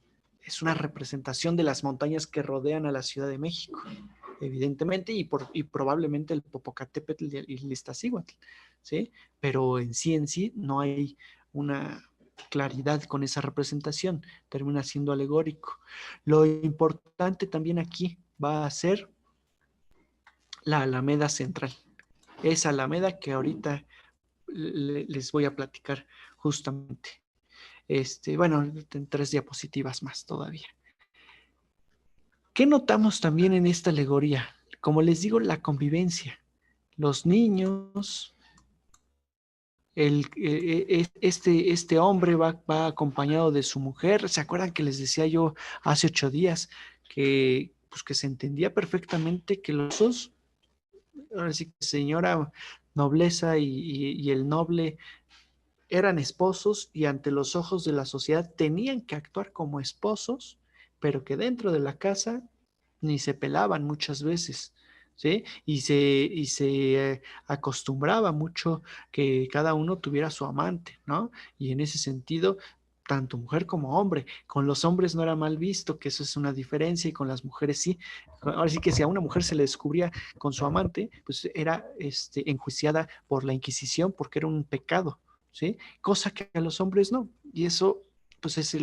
Es una representación de las montañas que rodean a la Ciudad de México, evidentemente, y probablemente el Popocatépetl y el Iztaccíhuatl, ¿sí? Pero en sí no hay una claridad con esa representación, termina siendo alegórico. Lo importante también aquí va a ser la Alameda Central, esa Alameda que ahorita les voy a platicar justamente. Bueno, en 3 diapositivas más todavía. ¿Qué notamos también en esta alegoría? Como les digo, la convivencia. Los niños, este hombre va acompañado de su mujer. ¿Se acuerdan que les decía yo hace 8 días que pues que se entendía perfectamente que los dos, ahora sí que señora nobleza y el noble eran esposos y ante los ojos de la sociedad tenían que actuar como esposos, pero que dentro de la casa ni se pelaban muchas veces, ¿sí? Y se acostumbraba mucho que cada uno tuviera su amante, ¿no? Y en ese sentido, tanto mujer como hombre, con los hombres no era mal visto, que eso es una diferencia, y con las mujeres sí. Ahora sí que si a una mujer se le descubría con su amante, pues era enjuiciada por la Inquisición porque era un pecado, ¿sí? Cosa que a los hombres no. Y eso, pues es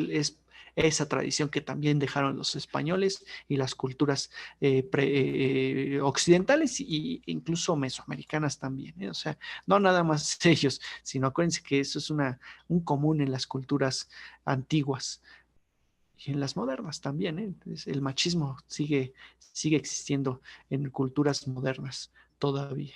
esa tradición que también dejaron los españoles y las culturas occidentales e incluso mesoamericanas también, ¿eh? O sea, no nada más ellos, sino acuérdense que eso es un común en las culturas antiguas y en las modernas también, ¿eh? El machismo sigue existiendo en culturas modernas todavía.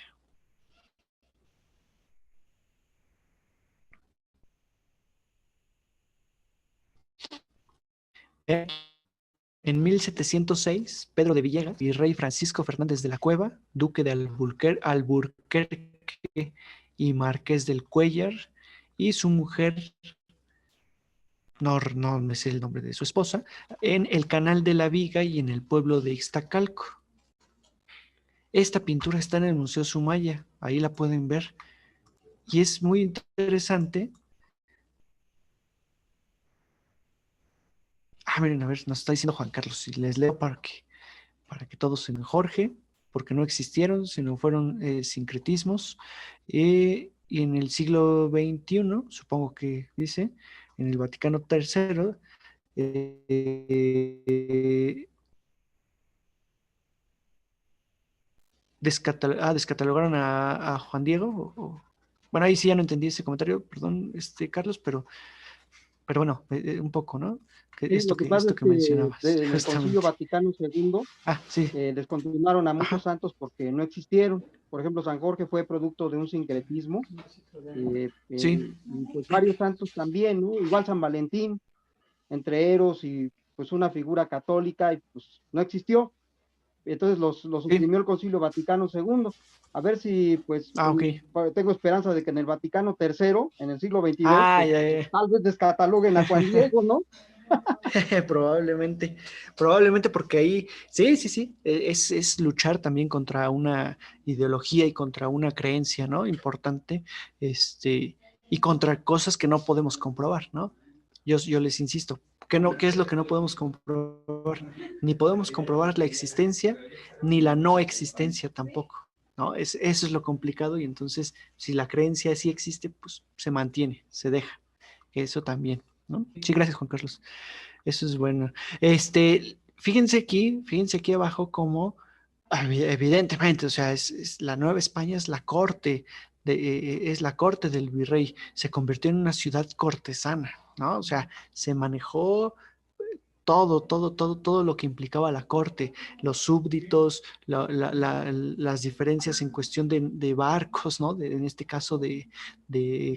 En 1706, Pedro de Villegas y rey Francisco Fernández de la Cueva, duque de Alburquerque y marqués del Cuéllar, y su mujer, no me sé el nombre de su esposa, en el Canal de la Viga y en el pueblo de Iztacalco. Esta pintura está en el Museo Sumaya, ahí la pueden ver, y es muy interesante. Miren, a ver, nos está diciendo Juan Carlos, y les leo para que todos se Jorge, porque no existieron, sino fueron sincretismos. Y en el siglo XXI, supongo que dice, en el Vaticano III, eh, descatalogaron a Juan Diego. Bueno, ahí sí ya no entendí ese comentario, perdón, Carlos, pero bueno, un poco, ¿no? Sí, lo que pasa Esto es que que mencionabas, en el Concilio justamente. Vaticano II Sí, descontinuaron a muchos ajá, santos porque no existieron. Por ejemplo, San Jorge fue producto de un sincretismo, sí, y pues varios santos también, ¿no? Igual San Valentín, entre Eros y pues una figura católica, y pues no existió. Entonces los sí, suprimió el Concilio Vaticano II. A ver si pues ok. tengo esperanza de que en el Vaticano III, en el siglo XXII, pues Ya, ya. tal vez descataloguen a Juan Diego, ¿no? Probablemente porque ahí, sí, sí, sí, es luchar también contra una ideología y contra una creencia, ¿no? Importante, y contra cosas que no podemos comprobar, ¿no? Yo les insisto, ¿qué es lo que no podemos comprobar? Ni podemos comprobar la existencia, ni la no existencia tampoco, ¿no? Eso es lo complicado, y entonces, si la creencia sí existe, pues se mantiene, se deja. Eso también, ¿no? Sí, gracias, Juan Carlos. Eso es bueno. Fíjense aquí abajo como evidentemente, o sea, la Nueva España es la corte es la corte del virrey, se convirtió en una ciudad cortesana, ¿no? O sea, se manejó todo lo que implicaba la corte, los súbditos, las diferencias en cuestión de barcos, ¿no? En este caso de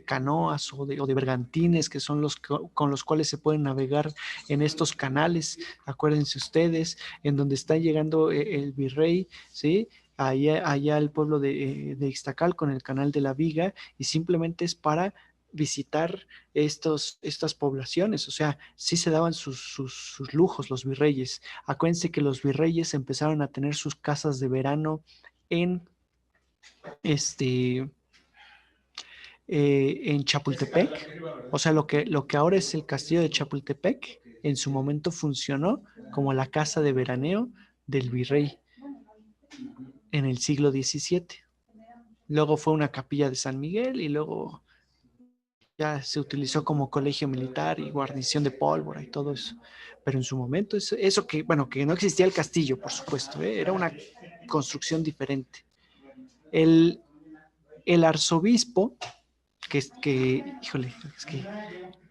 canoas o de bergantines, que son con los cuales se pueden navegar en estos canales, acuérdense ustedes, en donde está llegando el virrey, ¿sí? Allá al pueblo de Ixtacal con el canal de la Viga, y simplemente es para visitar estas poblaciones. O sea, sí se daban sus lujos los virreyes. Acuérdense que los virreyes empezaron a tener sus casas de verano en este en Chapultepec. O sea, lo que ahora es el castillo de Chapultepec, en su momento funcionó como la casa de veraneo del virrey en el siglo XVII. Luego fue una capilla de San Miguel, y luego ya se utilizó como colegio militar y guarnición de pólvora y todo eso. Pero en su momento, eso que, bueno, que no existía el castillo, por supuesto, ¿eh? Era una construcción diferente. El, el arzobispo, híjole, es que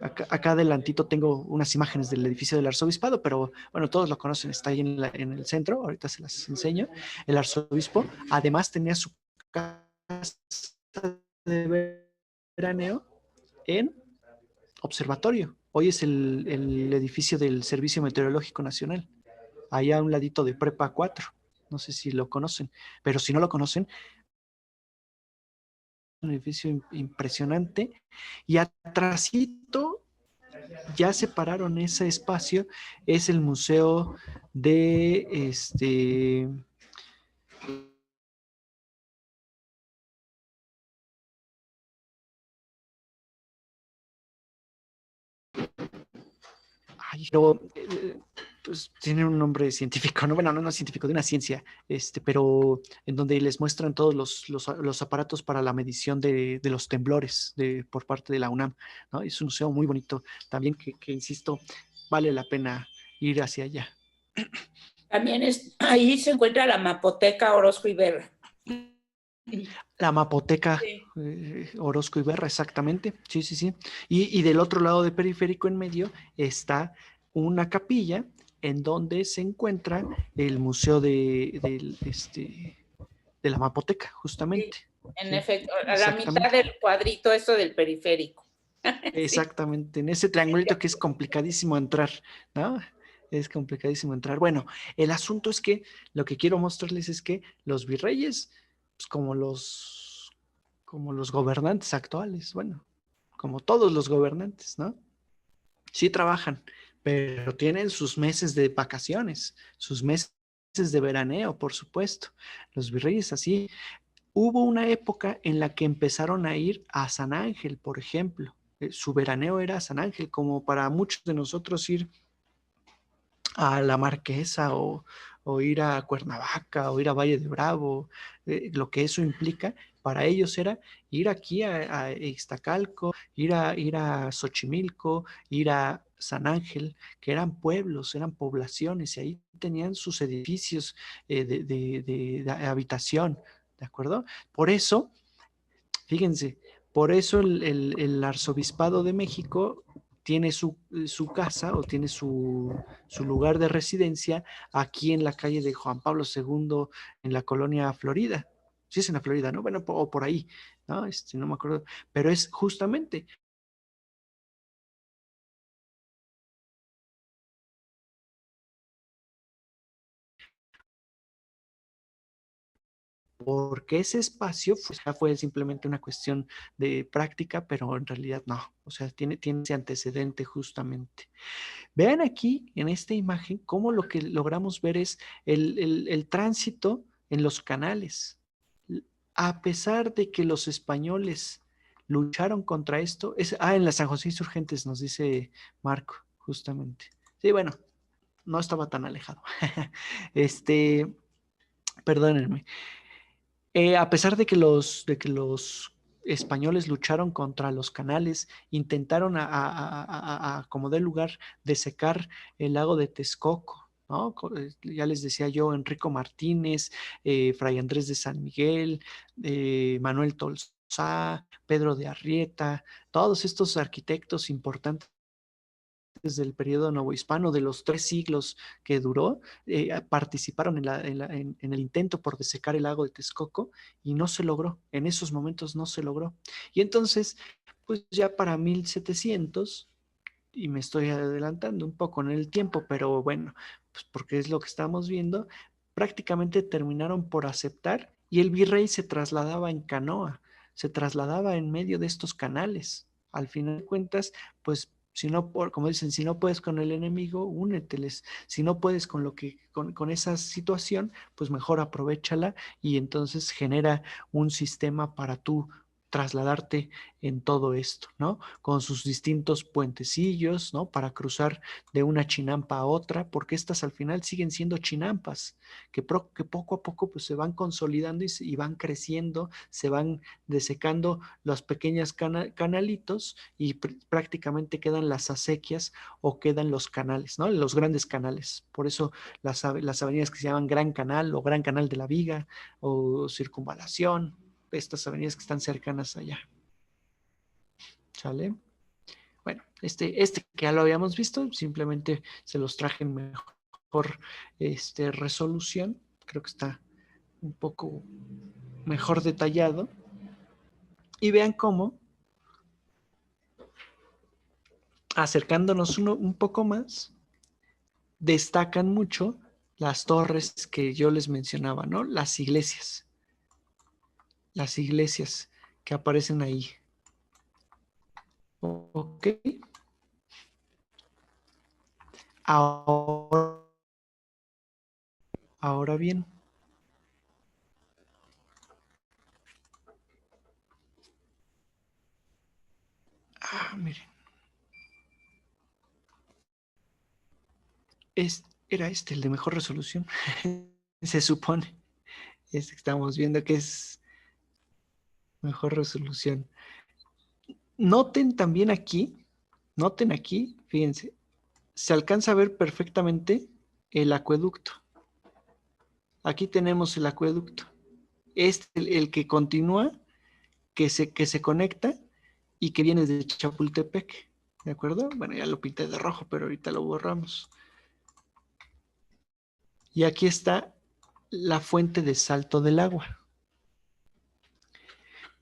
acá adelantito tengo unas imágenes del edificio del arzobispado, pero bueno, todos lo conocen, está ahí en el centro, ahorita se las enseño. El arzobispo además tenía su casa de veraneo en Observatorio. Hoy es el edificio del Servicio Meteorológico Nacional. ahí a un ladito de Prepa 4. No sé si lo conocen, pero si no lo conocen, un edificio impresionante. Y atrásito, ya separaron ese espacio, es el museo de ay, pero, pues tiene un nombre científico, no, bueno, no científico, de una ciencia, pero en donde les muestran todos los aparatos para la medición de los temblores por parte de la UNAM, ¿no? Es un museo muy bonito, también que insisto, vale la pena ir hacia allá. También ahí se encuentra la Mapoteca Orozco Iberra. La Mapoteca, Sí. Orozco Iberra, exactamente. Sí, sí, sí. Y del otro lado del periférico, en medio, está una capilla en donde se encuentra el museo de la Mapoteca, justamente. Sí, en Sí, efecto, a la mitad del cuadrito, esto del periférico. exactamente, en ese triangulito que es complicadísimo entrar, ¿no? Es complicadísimo entrar. Bueno, el asunto es que lo que quiero mostrarles es que los virreyes, pues como los gobernantes actuales, bueno, como todos los gobernantes, ¿no? Sí trabajan, pero tienen sus meses de vacaciones, sus meses de veraneo, por supuesto. Los virreyes así. Hubo una época en la que empezaron a ir a San Ángel, por ejemplo. Su veraneo era San Ángel, como para muchos de nosotros ir a La Marquesa o ir a Cuernavaca o ir a Valle de Bravo, lo que eso implica, para ellos era ir aquí a Iztacalco, ir a Xochimilco, ir a San Ángel, que eran pueblos, eran poblaciones, y ahí tenían sus edificios de habitación, ¿de acuerdo? Por eso, fíjense, por eso el arzobispado de México tiene su casa o tiene su lugar de residencia aquí en la calle de Juan Pablo II, en la colonia Florida. Sí es en la Florida, ¿no? Bueno, o por ahí, ¿no? No me acuerdo, pero es justamente porque ese espacio pues, ya fue simplemente una cuestión de práctica, pero en realidad no, o sea, tiene ese antecedente justamente. Vean aquí en esta imagen cómo lo que logramos ver es el tránsito en los canales. A pesar de que los españoles lucharon contra esto, en la San José Insurgentes nos dice Marco, justamente. Sí, bueno, no estaba tan alejado. Perdónenme. A pesar de que los españoles lucharon contra los canales, intentaron como de lugar de secar el lago de Texcoco, ¿no? Ya les decía yo, Enrico Martínez, Fray Andrés de San Miguel, Manuel Tolsá, Pedro de Arrieta, todos estos arquitectos importantes del periodo novohispano, de los 3 siglos que duró, participaron en el intento por desecar el lago de Texcoco y no se logró, en esos momentos no se logró. Y entonces, pues ya para 1700, y me estoy adelantando un poco en el tiempo, pero bueno, pues porque es lo que estamos viendo, prácticamente terminaron por aceptar y el virrey se trasladaba en canoa, se trasladaba en medio de estos canales. Al final de cuentas, pues si no, como dicen, si no puedes con el enemigo, úneteles. Si no puedes con esa situación, pues mejor aprovéchala y entonces genera un sistema para tú trasladarte en todo esto, ¿no? Con sus distintos puentecillos, ¿no? Para cruzar de una chinampa a otra, porque estas al final siguen siendo chinampas, que poco a poco pues se van consolidando y van creciendo, se van desecando las pequeñas canalitos y prácticamente quedan las acequias o quedan los canales, ¿no? Los grandes canales. Por eso las avenidas que se llaman Gran Canal o Gran Canal de la Viga o Circunvalación, estas avenidas que están cercanas allá. ¿Sale? Bueno, que ya lo habíamos visto, simplemente se los traje en mejor resolución. Creo que está un poco mejor detallado. Y vean cómo, acercándonos un poco más, destacan mucho las torres que yo les mencionaba, ¿no? Las iglesias que aparecen ahí. Ok. Ahora bien, miren, era el de mejor resolución. Se supone. Este que estamos viendo que es mejor resolución. Noten aquí, fíjense, se alcanza a ver perfectamente el acueducto. Aquí tenemos el acueducto. El que continúa, que se conecta y que viene de Chapultepec. ¿De acuerdo? Bueno, ya lo pinté de rojo, pero ahorita lo borramos. Y aquí está la fuente de Salto del Agua.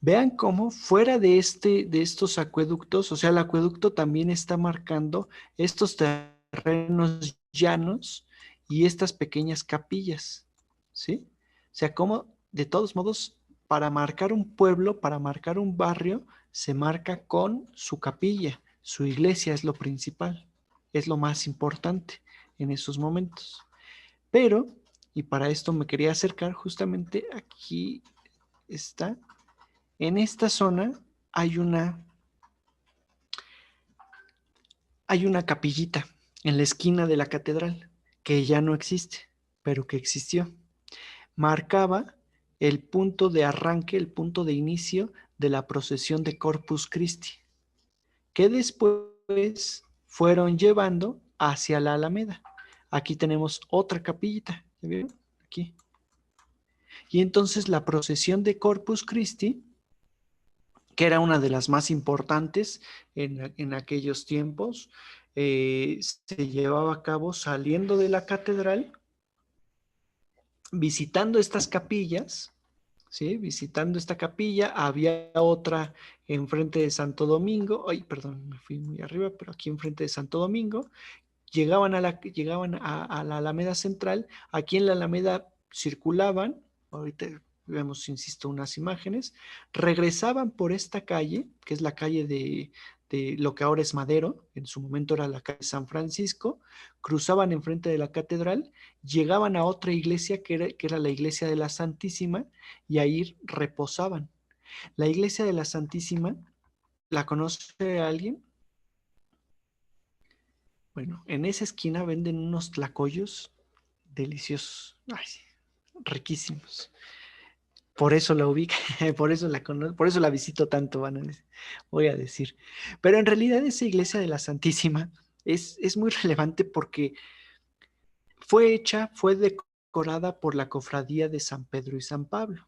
Vean cómo fuera de estos acueductos, o sea, el acueducto también está marcando estos terrenos llanos y estas pequeñas capillas, ¿sí? O sea, como de todos modos, para marcar un pueblo, para marcar un barrio, se marca con su capilla, su iglesia es lo principal, es lo más importante en esos momentos. Pero, y para esto me quería acercar, justamente aquí está. En esta zona hay una capillita en la esquina de la catedral que ya no existe, pero que existió. Marcaba el punto de arranque, el punto de inicio de la procesión de Corpus Christi, que después fueron llevando hacia la Alameda. Aquí tenemos otra capillita, ¿ya vieron? Aquí. Y entonces la procesión de Corpus Christi, que era una de las más importantes en aquellos tiempos, se llevaba a cabo saliendo de la catedral, visitando estas capillas, ¿sí? Visitando esta capilla, había otra enfrente de Santo Domingo, ay, perdón, me fui muy arriba, pero aquí enfrente de Santo Domingo, llegaban a la Alameda Central, aquí en la Alameda circulaban, ahorita vemos, insisto, unas imágenes, regresaban por esta calle, que es la calle de lo que ahora es Madero, en su momento era la calle San Francisco, cruzaban enfrente de la catedral, llegaban a otra iglesia que era la iglesia de la Santísima, y ahí reposaban. La iglesia de la Santísima, ¿la conoce alguien? Bueno, en esa esquina venden unos tlacoyos deliciosos, ay, sí, riquísimos. Por eso la ubico, por eso la conozco, por eso la visito tanto, voy a decir. Pero en realidad esa iglesia de la Santísima es muy relevante porque fue decorada por la cofradía de San Pedro y San Pablo.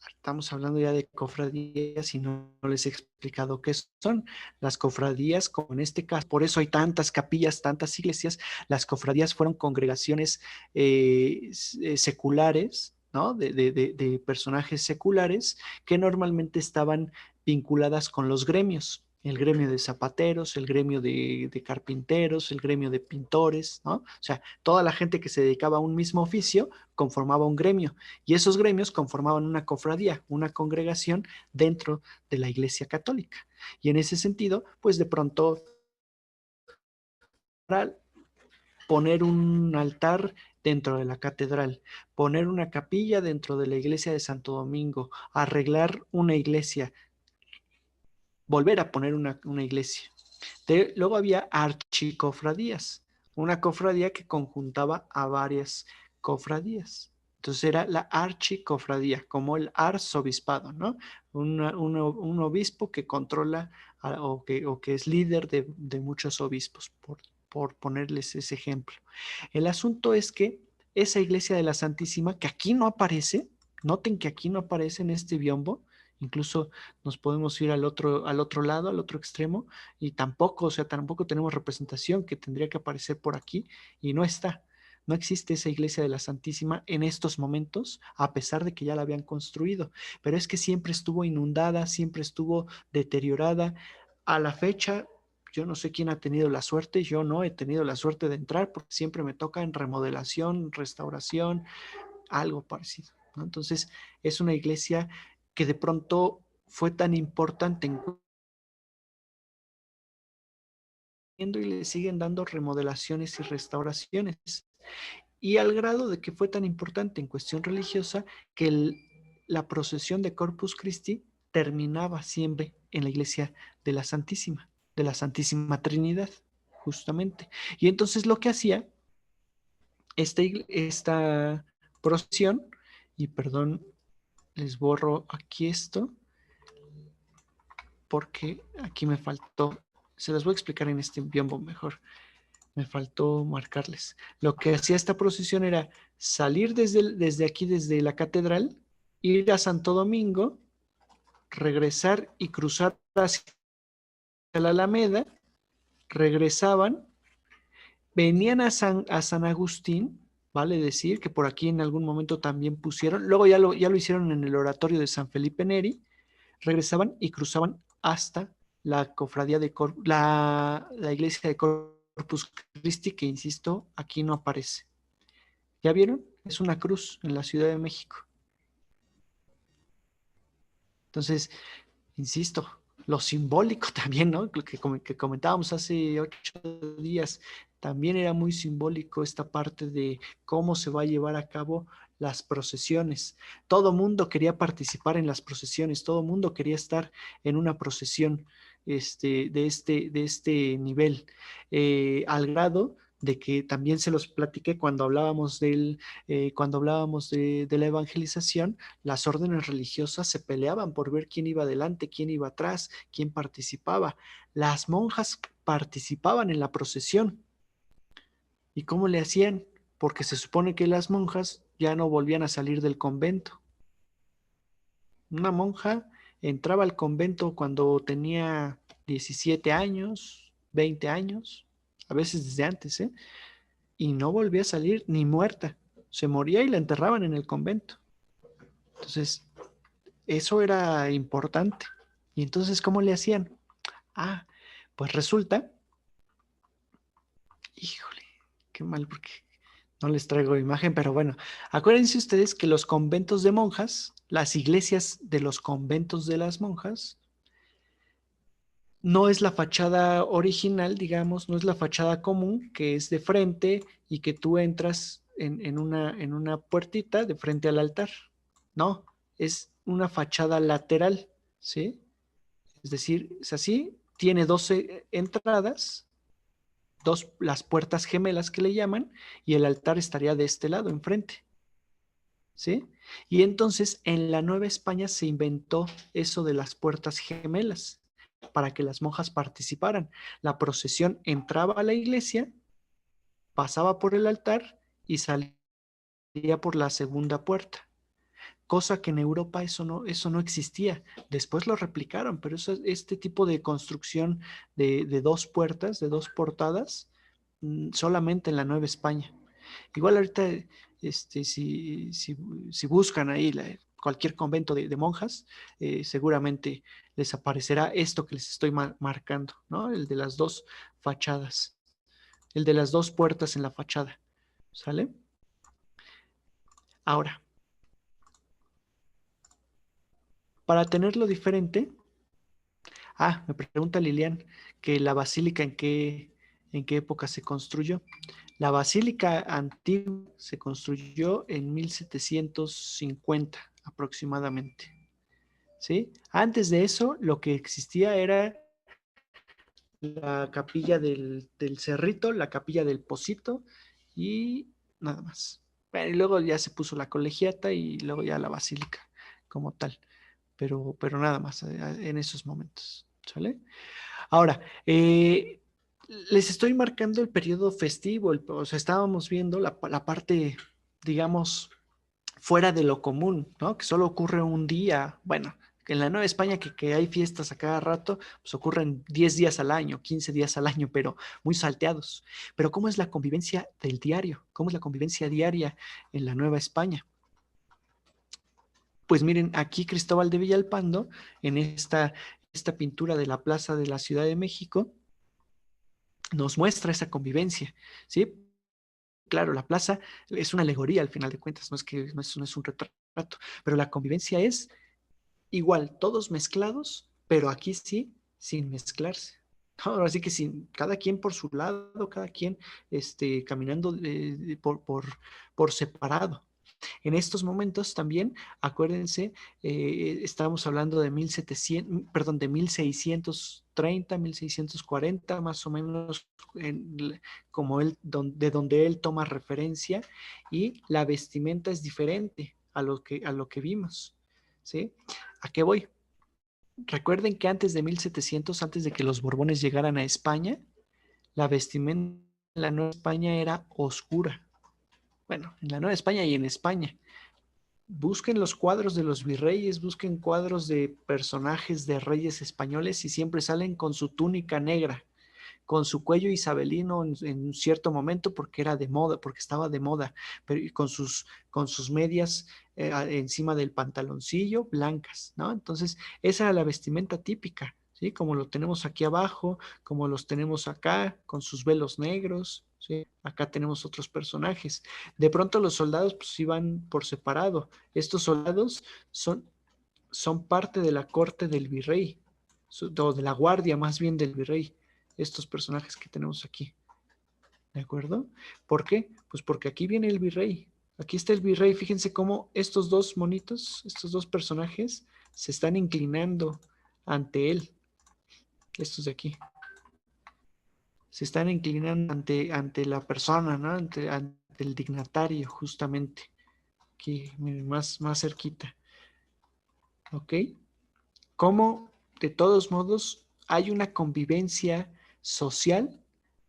Estamos hablando ya de cofradías y no les he explicado qué son. Las cofradías, como en este caso, por eso hay tantas capillas, tantas iglesias, las cofradías fueron congregaciones seculares, ¿no? De personajes seculares que normalmente estaban vinculadas con los gremios. El gremio de zapateros, el gremio de carpinteros, el gremio de pintores, ¿no? O sea, toda la gente que se dedicaba a un mismo oficio conformaba un gremio y esos gremios conformaban una cofradía, una congregación dentro de la Iglesia Católica. Y en ese sentido, pues de pronto poner un altar dentro de la catedral, poner una capilla dentro de la iglesia de Santo Domingo, arreglar una iglesia, volver a poner una iglesia. Luego había archicofradías, una cofradía que conjuntaba a varias cofradías. Entonces era la archicofradía, como el arzobispado, ¿no? Un obispo que controla o que es líder de muchos obispos, por ponerles ese ejemplo. El asunto es que esa iglesia de la Santísima, que aquí no aparece, noten que aquí no aparece en este biombo, incluso nos podemos ir al otro lado, al otro extremo, y tampoco, o sea, tampoco tenemos representación que tendría que aparecer por aquí, y no está. No existe esa iglesia de la Santísima en estos momentos, a pesar de que ya la habían construido, pero es que siempre estuvo inundada, siempre estuvo deteriorada. A la fecha, yo no sé quién ha tenido la suerte, yo no he tenido la suerte de entrar porque siempre me toca en remodelación, restauración, algo parecido, ¿no? Entonces, es una iglesia que de pronto fue tan importante y le siguen dando remodelaciones y restauraciones. Y al grado de que fue tan importante en cuestión religiosa que la procesión de Corpus Christi terminaba siempre en la iglesia de la Santísima Trinidad, justamente. Y entonces lo que hacía esta procesión, y perdón, les borro aquí esto, porque aquí me faltó, se las voy a explicar en este biombo mejor. Me faltó marcarles. Lo que hacía esta procesión era salir desde aquí, desde la catedral, ir a Santo Domingo, regresar y cruzar hacia la Alameda, regresaban, venían a San Agustín, vale decir que por aquí en algún momento también pusieron, luego ya lo hicieron en el oratorio de San Felipe Neri, regresaban y cruzaban hasta la cofradía la iglesia de Corpus Christi, que insisto, aquí no aparece. ¿Ya vieron? Es una cruz en la Ciudad de México. Entonces, insisto, lo simbólico también, ¿no? Lo que comentábamos hace 8 días, también era muy simbólico esta parte de cómo se va a llevar a cabo las procesiones. Todo mundo quería participar en las procesiones, todo mundo quería estar en una procesión de este nivel, al grado de que también se los platiqué cuando hablábamos de la evangelización. Las órdenes religiosas se peleaban por ver quién iba adelante, quién iba atrás, quién participaba. Las monjas participaban en la procesión. ¿Y cómo le hacían? Porque se supone que las monjas ya no volvían a salir del convento. Una monja entraba al convento cuando tenía 17 años, 20 años, a veces desde antes, ¿eh? Y no volvía a salir ni muerta. Se moría y la enterraban en el convento. Entonces, eso era importante. Y entonces, ¿cómo le hacían? Ah, pues resulta, híjole, qué mal porque no les traigo imagen, pero bueno, acuérdense ustedes que los conventos de monjas, las iglesias de los conventos de las monjas, no es la fachada original, digamos, no es la fachada común, que es de frente y que tú entras en una puertita de frente al altar. No, es una fachada lateral, ¿sí? Es decir, es así, tiene 12 entradas, las puertas gemelas que le llaman, y el altar estaría de este lado, enfrente, ¿sí? Y entonces en la Nueva España se inventó eso de las puertas gemelas para que las monjas participaran. La procesión entraba a la iglesia, pasaba por el altar y salía por la segunda puerta. Cosa que en Europa eso no existía. Después lo replicaron, pero este tipo de construcción de dos puertas, de dos portadas, solamente en la Nueva España. Igual ahorita, si buscan ahí cualquier convento de monjas, seguramente les aparecerá esto que les estoy marcando, ¿no? El de las dos fachadas, el de las dos puertas en la fachada, ¿sale? Ahora, para tenerlo diferente, me pregunta Lilian que la basílica en qué época se construyó. La basílica antigua se construyó en 1750 aproximadamente, ¿sí? Antes de eso, lo que existía era la capilla del Cerrito, la capilla del Pocito y nada más. Bueno, y luego ya se puso la colegiata y luego ya la basílica como tal, pero nada más en esos momentos, ¿sale? Ahora, les estoy marcando el periodo festivo, o sea, estábamos viendo la parte, digamos, fuera de lo común, ¿no? Que solo ocurre un día, bueno, que en la Nueva España que hay fiestas a cada rato, pues ocurren 10 días al año, 15 días al año, pero muy salteados. Pero ¿cómo es la convivencia del diario? ¿Cómo es la convivencia diaria en la Nueva España? Pues miren, aquí Cristóbal de Villalpando, en esta pintura de la Plaza de la Ciudad de México, nos muestra esa convivencia, ¿sí? Claro, la plaza es una alegoría al final de cuentas, no es un retrato, pero la convivencia es igual, todos mezclados, pero aquí sí, sin mezclarse. Ahora sí que sin, cada quien por su lado, cada quien caminando por separado. En estos momentos también, acuérdense, estamos hablando de 1700, perdón, de 1630, 1640, más o menos, como él, de donde él toma referencia, y la vestimenta es diferente a lo que vimos, ¿sí? ¿A qué voy? Recuerden que antes de 1700, antes de que los Borbones llegaran a España, la vestimenta en la Nueva España era oscura. Bueno, en la Nueva España y en España. Busquen los cuadros de los virreyes, busquen cuadros de personajes de reyes españoles y siempre salen con su túnica negra, con su cuello isabelino en un cierto momento porque era de moda, porque estaba de moda, pero con sus medias encima del pantaloncillo blancas, ¿no? Entonces, esa era la vestimenta típica, ¿sí? Como lo tenemos aquí abajo, como los tenemos acá, con sus velos negros, ¿sí? Acá tenemos otros personajes. De pronto los soldados pues iban por separado. Estos soldados son parte de la corte del virrey, o de la guardia más bien del virrey, estos personajes que tenemos aquí. ¿De acuerdo? ¿Por qué? Pues porque aquí viene el virrey. Aquí está el virrey. Fíjense cómo estos dos monitos, estos dos personajes, se están inclinando ante él. Estos de aquí. Se están inclinando ante la persona, ¿no? Ante el dignatario, justamente. Aquí, miren, más cerquita. ¿Ok? Cómo, de todos modos, hay una convivencia social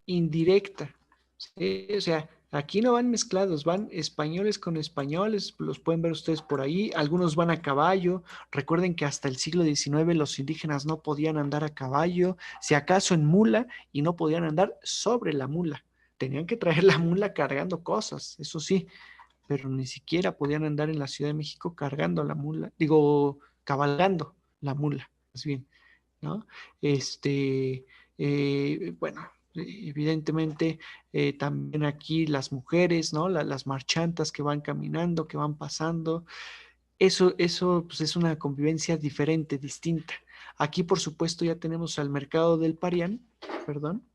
indirecta. ¿Sí? O sea, aquí no van mezclados, van españoles con españoles, los pueden ver ustedes por ahí, algunos van a caballo. Recuerden que hasta el siglo XIX los indígenas no podían andar a caballo, si acaso en mula, y no podían andar sobre la mula. Tenían que traer la mula cargando cosas, eso sí, pero ni siquiera podían andar en la Ciudad de México cargando la mula, digo, cabalgando la mula, más bien, ¿no? Bueno, evidentemente también aquí las mujeres, ¿no? Las marchantas que van caminando, que van pasando, eso pues es una convivencia diferente, distinta. Aquí, por supuesto, ya tenemos al mercado del Parián, perdón,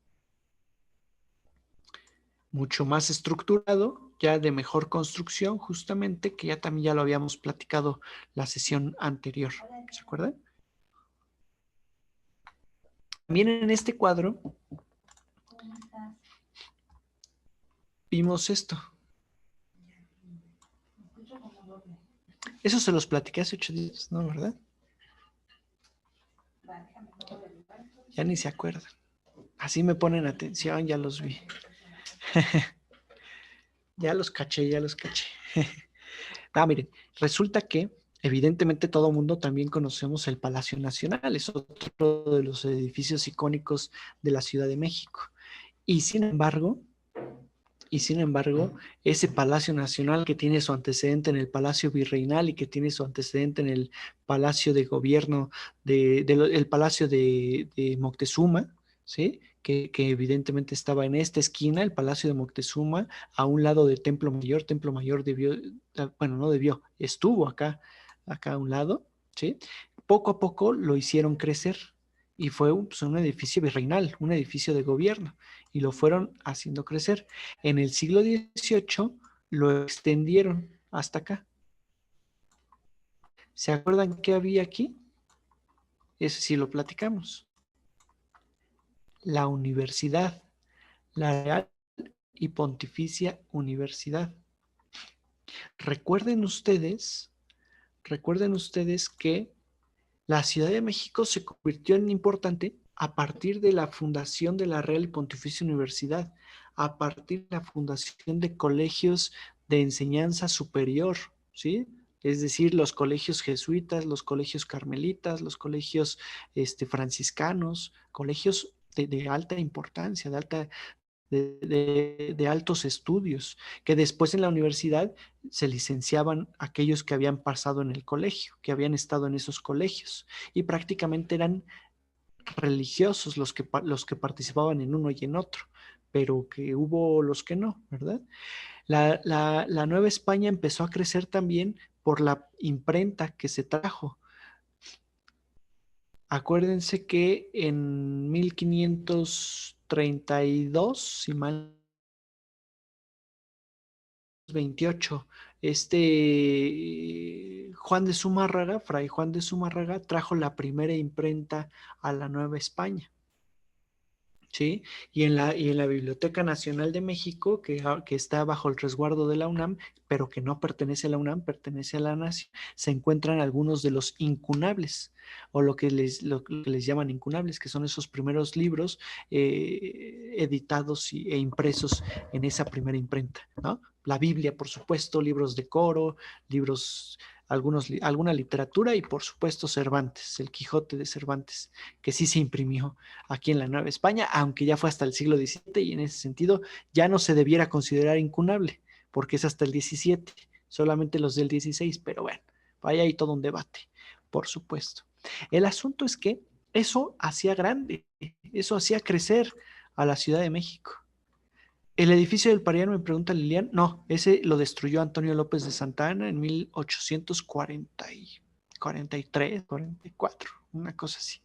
mucho más estructurado, ya de mejor construcción, justamente, que ya también ya lo habíamos platicado la sesión anterior. ¿Se acuerdan? También en este cuadro vimos esto. Eso se los platiqué hace 8 días, ¿no? ¿Verdad? Ya ni se acuerdan. Así me ponen atención, ya los vi. Ya los caché, ya los caché. Miren, resulta que evidentemente todo mundo también conocemos el Palacio Nacional, es otro de los edificios icónicos de la Ciudad de México. Y sin embargo, ese Palacio Nacional que tiene su antecedente en el Palacio Virreinal y que tiene su antecedente en el Palacio de Gobierno, el Palacio de Moctezuma, ¿sí? Que evidentemente estaba en esta esquina, el Palacio de Moctezuma, a un lado de Templo Mayor estuvo acá a un lado, ¿sí? Poco a poco lo hicieron crecer y fue pues, un edificio virreinal, un edificio de gobierno, y lo fueron haciendo crecer. En el siglo XVIII lo extendieron hasta acá. ¿Se acuerdan qué había aquí? Eso sí lo platicamos. La universidad, la Real y Pontificia Universidad. Recuerden ustedes que la Ciudad de México se convirtió en importante a partir de la fundación de la Real y Pontificia Universidad, a partir de la fundación de colegios de enseñanza superior, ¿sí? Es decir, los colegios jesuitas, los colegios carmelitas, los colegios franciscanos, colegios de alta importancia, de altos estudios, que después en la universidad se licenciaban aquellos que habían pasado en el colegio, que habían estado en esos colegios, y prácticamente eran religiosos los que participaban en uno y en otro, pero que hubo los que no, ¿verdad? La Nueva España empezó a crecer también por la imprenta que se trajo. Acuérdense que en 1532, si mal 28, Juan de Zumárraga, Fray Juan de Zumárraga, trajo la primera imprenta a la Nueva España. ¿Sí? Y en la Biblioteca Nacional de México, que está bajo el resguardo de la UNAM, pero que no pertenece a la UNAM, pertenece a la Nación, se encuentran algunos de los incunables, o lo que les llaman incunables, que son esos primeros libros editados e impresos en esa primera imprenta, ¿no? La Biblia, por supuesto, libros de coro, libros, alguna literatura y por supuesto Cervantes, el Quijote de Cervantes, que sí se imprimió aquí en la Nueva España, aunque ya fue hasta el siglo XVII y en ese sentido ya no se debiera considerar incunable, porque es hasta el XVII, solamente los del XVI, pero bueno, vaya ahí todo un debate, por supuesto. El asunto es que eso hacía grande, eso hacía crecer a la Ciudad de México. El edificio del Pariano, me pregunta Lilian, no, ese lo destruyó Antonio López de Santa Anna en 1843, 44, una cosa así.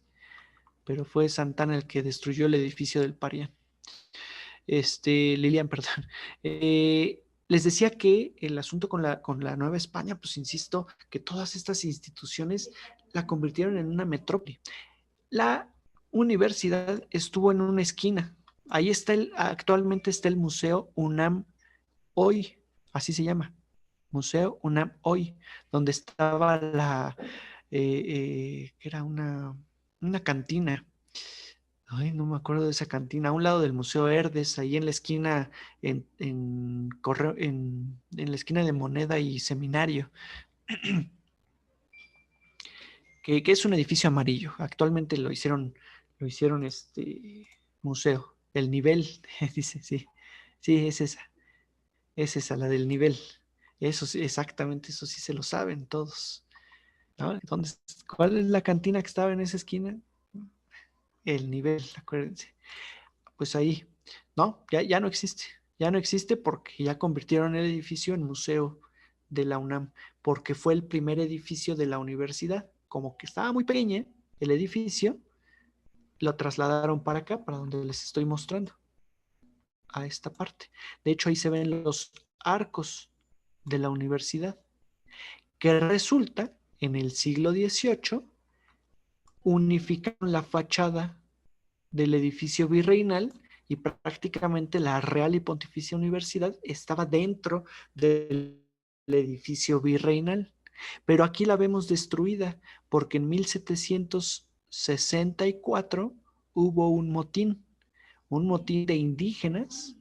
Pero fue Santana el que destruyó el edificio del Parián. Lilian, perdón. Les decía que el asunto con la Nueva España, pues insisto, que todas estas instituciones la convirtieron en una metrópoli. La universidad estuvo en una esquina. Ahí actualmente está el Museo UNAM Hoy, así se llama, Museo UNAM Hoy, donde estaba que era una cantina. Ay, no me acuerdo de esa cantina, a un lado del Museo Herdes, ahí en la esquina, en la esquina de Moneda y Seminario, que es un edificio amarillo. Actualmente lo hicieron museo. El nivel, dice, sí, sí, es esa, la del nivel. Eso sí, exactamente, eso sí se lo saben todos, ¿no? ¿Cuál es la cantina que estaba en esa esquina? El nivel, acuérdense. Pues ahí, no, ya no existe. Ya no existe porque ya convirtieron el edificio en museo de la UNAM, porque fue el primer edificio de la universidad. Como que estaba muy pequeño el edificio, lo trasladaron para acá, para donde les estoy mostrando, a esta parte. De hecho, ahí se ven los arcos de la universidad, que resulta en el siglo XVIII unificaron la fachada del edificio virreinal y prácticamente la Real y Pontificia Universidad estaba dentro del edificio virreinal. Pero aquí la vemos destruida porque en 1764 hubo un motín de indígenas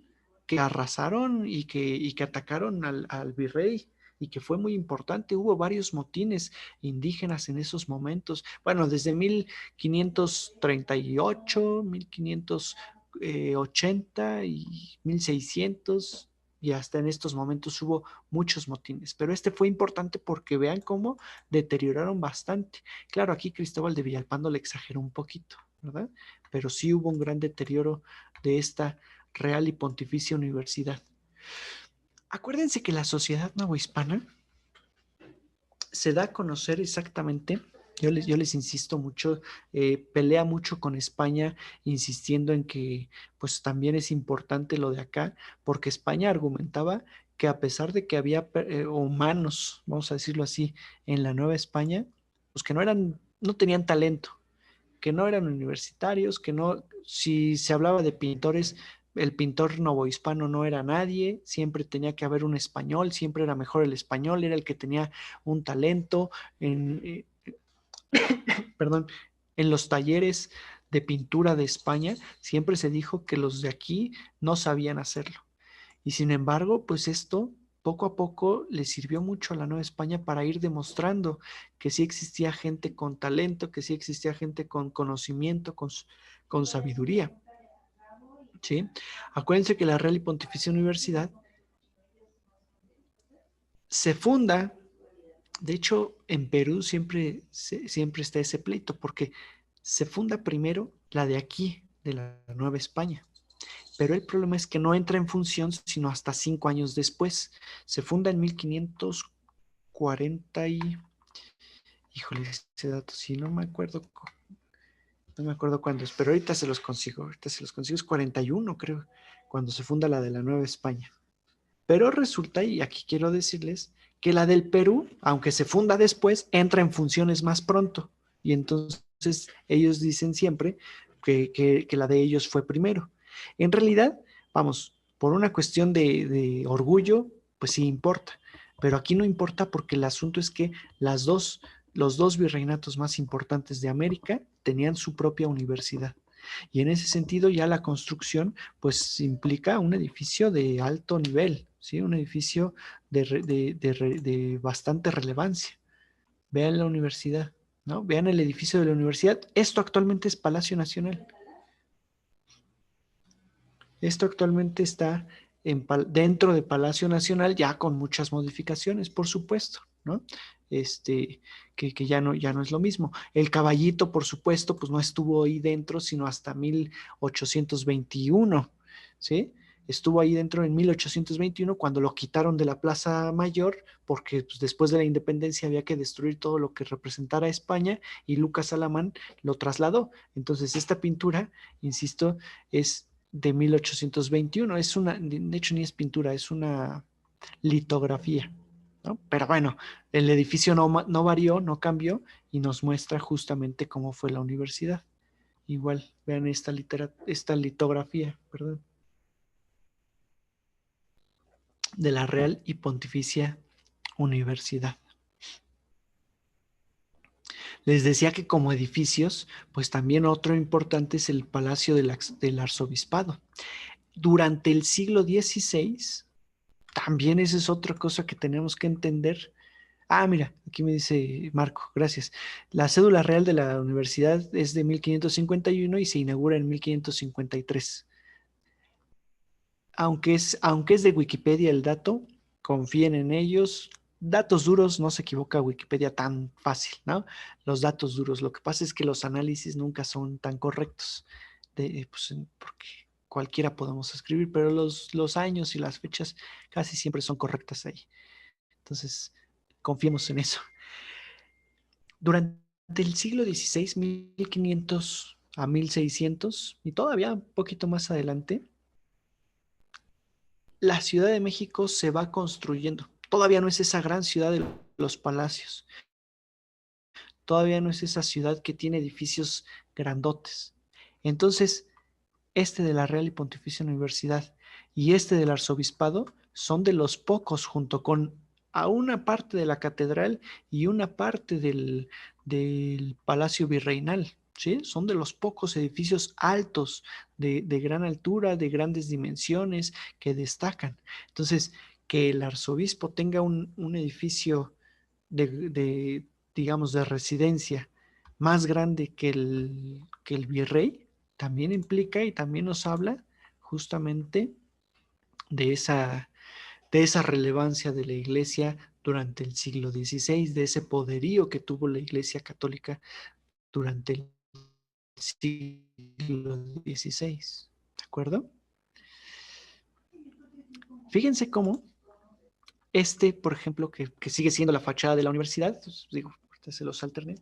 que arrasaron y que atacaron al virrey y que fue muy importante. Hubo varios motines indígenas en esos momentos. Bueno, desde 1538, 1580 y 1600 y hasta en estos momentos hubo muchos motines, pero este fue importante porque vean cómo deterioraron bastante. Claro, aquí Cristóbal de Villalpando le exageró un poquito, ¿verdad? Pero sí hubo un gran deterioro de esta Real y Pontificia Universidad. Acuérdense que la sociedad novohispana se da a conocer exactamente, yo les insisto mucho, pelea mucho con España, insistiendo en que pues también es importante lo de acá, porque España argumentaba que a pesar de que había humanos, vamos a decirlo así, en la Nueva España, pues que no tenían talento, que no eran universitarios, que no, si se hablaba de pintores, el pintor novohispano no era nadie, siempre tenía que haber un español, siempre era mejor el español, era el que tenía un talento perdón, en los talleres de pintura de España, siempre se dijo que los de aquí no sabían hacerlo. Y sin embargo, pues esto poco a poco le sirvió mucho a la Nueva España para ir demostrando que sí existía gente con talento, que sí existía gente con conocimiento, con sabiduría. ¿Sí? Acuérdense que la Real y Pontificia Universidad se funda, de hecho, en Perú siempre está ese pleito, porque Se funda primero la de aquí, de la Nueva España. Pero el problema es que no entra en función sino hasta 5 años después. Se funda en 1540 y... Híjole, ese dato sí, no me acuerdo cuándo es, pero ahorita se los consigo, es 41 creo, cuando se funda la de la Nueva España. Pero resulta, y aquí quiero decirles, que la del Perú, aunque se funda después, entra en funciones más pronto. Y entonces ellos dicen siempre que la de ellos fue primero. En realidad, vamos, por una cuestión de orgullo, pues sí importa. Pero aquí no importa porque el asunto es que los dos virreinatos más importantes de América tenían su propia universidad. Y en ese sentido ya la construcción pues implica un edificio de alto nivel, ¿sí? Un edificio de bastante relevancia. Vean la universidad, ¿no? Vean el edificio de la universidad. Esto actualmente es Palacio Nacional. Esto actualmente está dentro de Palacio Nacional, ya con muchas modificaciones, por supuesto, ¿no? Que ya no es lo mismo. El Caballito, por supuesto, pues no estuvo ahí dentro, sino hasta 1821, ¿sí? Estuvo ahí dentro en 1821 cuando lo quitaron de la Plaza Mayor, porque pues, después de la independencia había que destruir todo lo que representara a España y Lucas Alamán lo trasladó. Entonces, esta pintura, insisto, es de 1821. Es una, de hecho, ni es pintura, es una litografía, ¿no? Pero bueno, el edificio no varió, no cambió y nos muestra justamente cómo fue la universidad. Igual, vean esta litografía, perdón, de la Real y Pontificia Universidad. Les decía que como edificios, pues también otro importante es el Palacio del Arzobispado. Durante el siglo XVI, también esa es otra cosa que tenemos que entender. Ah, mira, aquí me dice Marco, gracias. La cédula real de la universidad es de 1551 y se inaugura en 1553. Aunque es de Wikipedia el dato, confíen en ellos. Datos duros, no se equivoca Wikipedia tan fácil, ¿no? Los datos duros. Lo que pasa es que los análisis nunca son tan correctos, pues, porque cualquiera podemos escribir, pero los años y las fechas casi siempre son correctas ahí. Entonces, confiemos en eso. Durante el siglo XVI, 1500 a 1600, y todavía un poquito más adelante, la Ciudad de México se va construyendo. Todavía no es esa gran ciudad de los palacios. Todavía no es esa ciudad que tiene edificios grandotes. Entonces, este de la Real y Pontificia Universidad y este del Arzobispado son de los pocos, junto con a una parte de la catedral y una parte del Palacio Virreinal, ¿sí? Son de los pocos edificios altos, de gran altura, de grandes dimensiones, que destacan. Entonces, que el arzobispo tenga un edificio de, digamos, de residencia más grande que el virrey, también implica y también nos habla justamente de de esa relevancia de la iglesia durante el siglo XVI, de ese poderío que tuvo la iglesia católica durante el siglo XVI. ¿De acuerdo? Fíjense cómo por ejemplo, que sigue siendo la fachada de la universidad, pues, digo, ahorita se los alterné,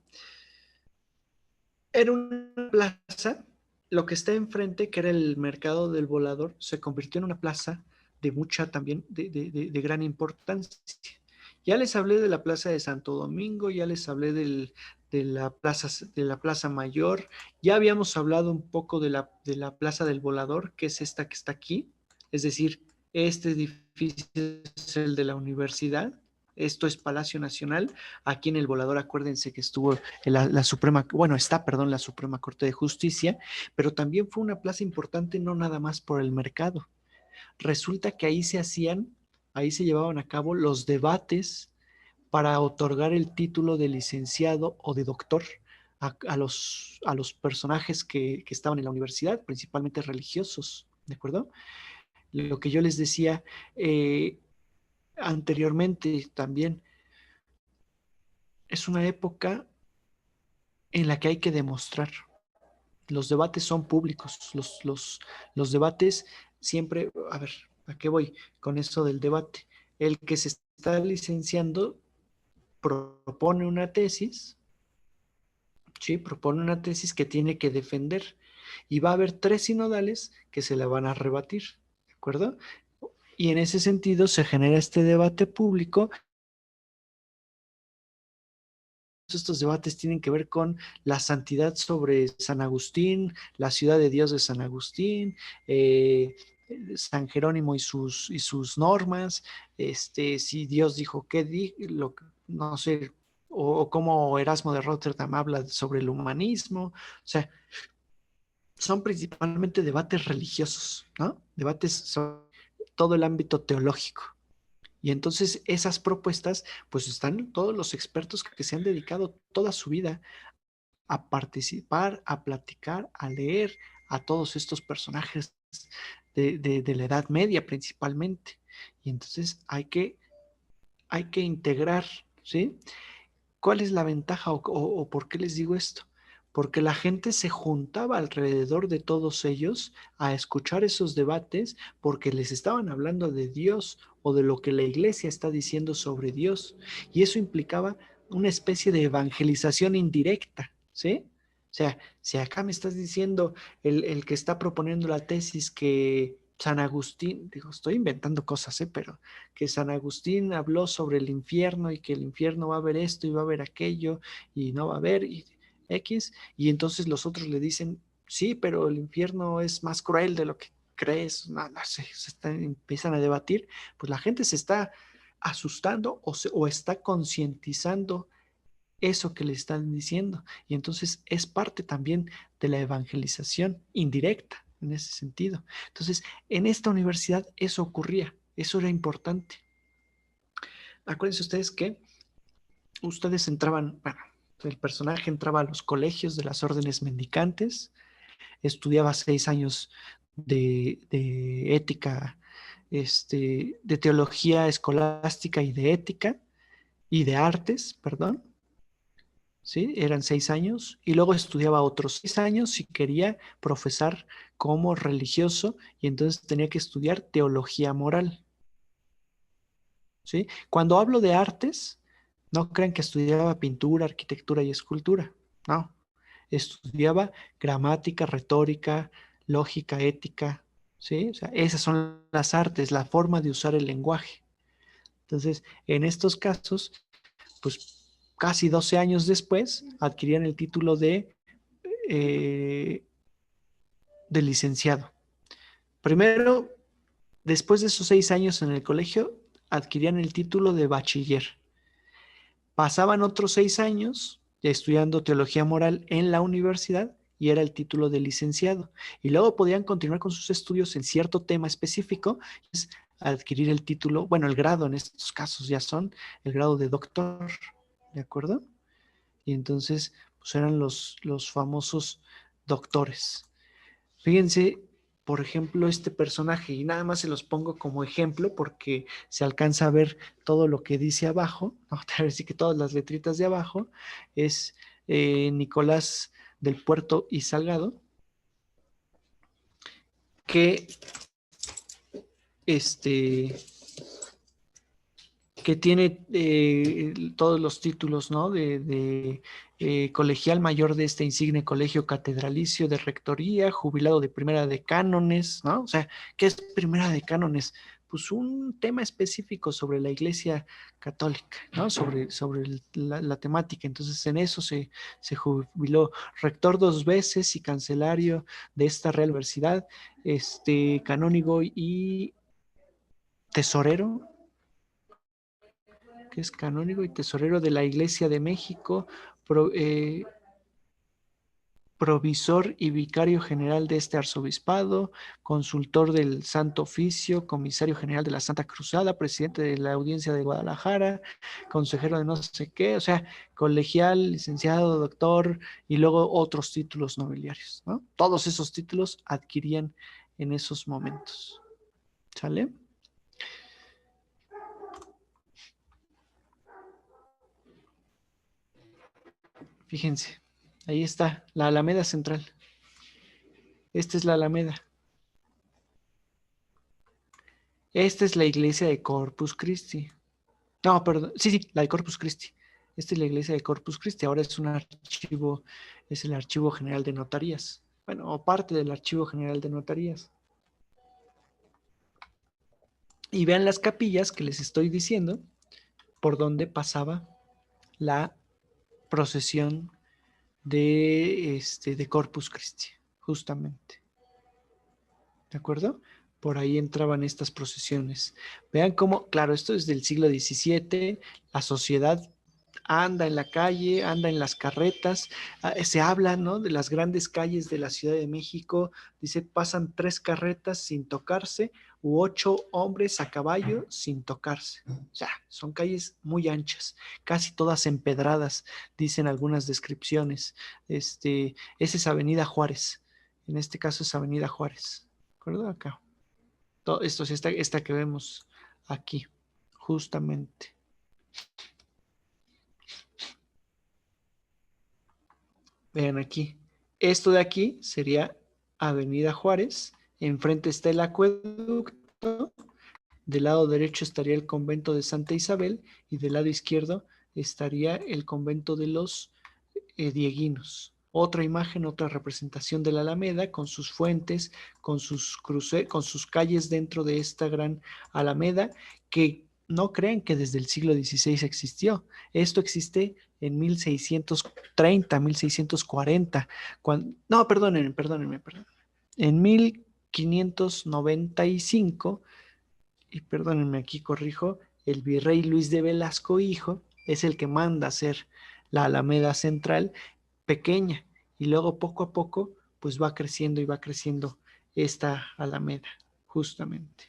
era una plaza, lo que está enfrente, que era el mercado del Volador, se convirtió en una plaza de mucha también, de gran importancia. Ya les hablé de la plaza de Santo Domingo, ya les hablé de la plaza Mayor, ya habíamos hablado un poco de la plaza del Volador, que es esta que está aquí, es decir, este edificio es el de la universidad. Esto es Palacio Nacional. Aquí en el Volador, acuérdense que estuvo la Suprema, bueno, está, perdón, la Suprema Corte de Justicia, pero también fue una plaza importante no nada más por el mercado. Resulta que ahí se llevaban a cabo los debates para otorgar el título de licenciado o de doctor a los personajes que estaban en la universidad, principalmente religiosos, ¿de acuerdo? Lo que yo les decía anteriormente también, es una época en la que hay que demostrar. Los debates son públicos. Los debates siempre, a ver, ¿a qué voy con esto del debate? El que se está licenciando propone una tesis, ¿sí? Propone una tesis que tiene que defender y va a haber 3 sinodales que se la van a rebatir, ¿de acuerdo? Y en ese sentido se genera este debate público. Estos debates tienen que ver con la santidad sobre San Agustín, la ciudad de Dios de San Agustín, San Jerónimo y sus normas, si Dios dijo qué, no sé, o cómo Erasmo de Rotterdam habla sobre el humanismo. O sea, son principalmente debates religiosos, ¿no? Debates sobre todo el ámbito teológico. Y entonces esas propuestas, pues están todos los expertos que se han dedicado toda su vida a participar, a platicar, a leer a todos estos personajes de la Edad Media principalmente. Y entonces hay que integrar, ¿sí? ¿Cuál es la ventaja o por qué les digo esto? Porque la gente se juntaba alrededor de todos ellos a escuchar esos debates porque les estaban hablando de Dios o de lo que la iglesia está diciendo sobre Dios. Y eso implicaba una especie de evangelización indirecta, ¿sí? O sea, si acá me estás diciendo el que está proponiendo la tesis que San Agustín, digo, estoy inventando cosas, pero que San Agustín habló sobre el infierno y que el infierno va a haber esto y va a haber aquello y no va a haber y X, y entonces los otros le dicen, sí, pero el infierno es más cruel de lo que crees, no sé, empiezan a debatir, pues la gente se está asustando o está concientizando eso que le están diciendo, y entonces es parte también de la evangelización indirecta en ese sentido. Entonces, en esta universidad eso ocurría, eso era importante. Acuérdense ustedes que ustedes entraban, bueno, el personaje entraba a los colegios de las órdenes mendicantes, estudiaba 6 años de ética, de teología escolástica y de ética, y de artes, perdón, ¿sí? Eran 6 años, y luego estudiaba otros 6 años si quería profesar como religioso, y entonces tenía que estudiar teología moral, ¿sí? Cuando hablo de artes, no crean que estudiaba pintura, arquitectura y escultura, no. Estudiaba gramática, retórica, lógica, ética, ¿sí? O sea, esas son las artes, la forma de usar el lenguaje. Entonces, en estos casos, pues casi 12 años después, adquirían el título eh, de licenciado. Primero, después de esos 6 años en el colegio, adquirían el título de bachiller. Pasaban otros 6 años estudiando teología moral en la universidad y era el título de licenciado. Y luego podían continuar con sus estudios en cierto tema específico, es adquirir el título, bueno, el grado en estos casos ya son el grado de doctor, ¿de acuerdo? Y entonces, pues eran los famosos doctores. Fíjense, por ejemplo, este personaje, y nada más se los pongo como ejemplo porque se alcanza a ver todo lo que dice abajo, ¿no? A ver si que todas las letritas de abajo, es Nicolás del Puerto y Salgado, que este que tiene todos los títulos, ¿no? De colegial mayor de este insigne colegio catedralicio de rectoría, jubilado de primera de cánones, ¿no? O sea, ¿qué es primera de cánones? Pues un tema específico sobre la Iglesia Católica, ¿no? Sobre la temática. Entonces, en eso se jubiló rector 2 veces y cancelario de esta Real Universidad, canónigo y tesorero, que es canónigo y tesorero de la Iglesia de México, pro, provisor y vicario general de este arzobispado, consultor del Santo Oficio, comisario general de la Santa Cruzada, presidente de la Audiencia de Guadalajara, consejero de no sé qué, o sea, colegial, licenciado, doctor y luego otros títulos nobiliarios, ¿no? Todos esos títulos adquirían en esos momentos. ¿Sale? Fíjense, ahí está la Alameda Central. Esta es la Alameda. Esta es la iglesia de Corpus Christi. No, perdón. Sí, sí, la de Corpus Christi. Esta es la iglesia de Corpus Christi. Ahora es un archivo, es el Archivo General de Notarías. Bueno, o parte del Archivo General de Notarías. Y vean las capillas que les estoy diciendo por donde pasaba la procesión de Corpus Christi, justamente. ¿De acuerdo? Por ahí entraban estas procesiones. Vean cómo, claro, esto es del siglo XVII, la sociedad anda en la calle, anda en las carretas, se habla, ¿no?, de las grandes calles de la Ciudad de México, dice, pasan 3 carretas sin tocarse, u 8 hombres a caballo sin tocarse. O sea, son calles muy anchas, casi todas empedradas, dicen algunas descripciones. Esa es Avenida Juárez, en este caso es Avenida Juárez, ¿de acuerdo? Acá. Todo esto es esta que vemos aquí, justamente. Vean aquí. Esto de aquí sería Avenida Juárez. Enfrente está el acueducto. Del lado derecho estaría el convento de Santa Isabel y del lado izquierdo estaría el convento de los dieguinos. Otra imagen, otra representación de la Alameda con sus fuentes, con sus calles dentro de esta gran Alameda que no creen que desde el siglo XVI existió. Esto existe en 1630, 1640. No, perdónenme. En 1595, y perdónenme, aquí corrijo, el virrey Luis de Velasco, hijo, es el que manda hacer la Alameda Central pequeña, y luego poco a poco pues va creciendo y va creciendo esta Alameda, justamente.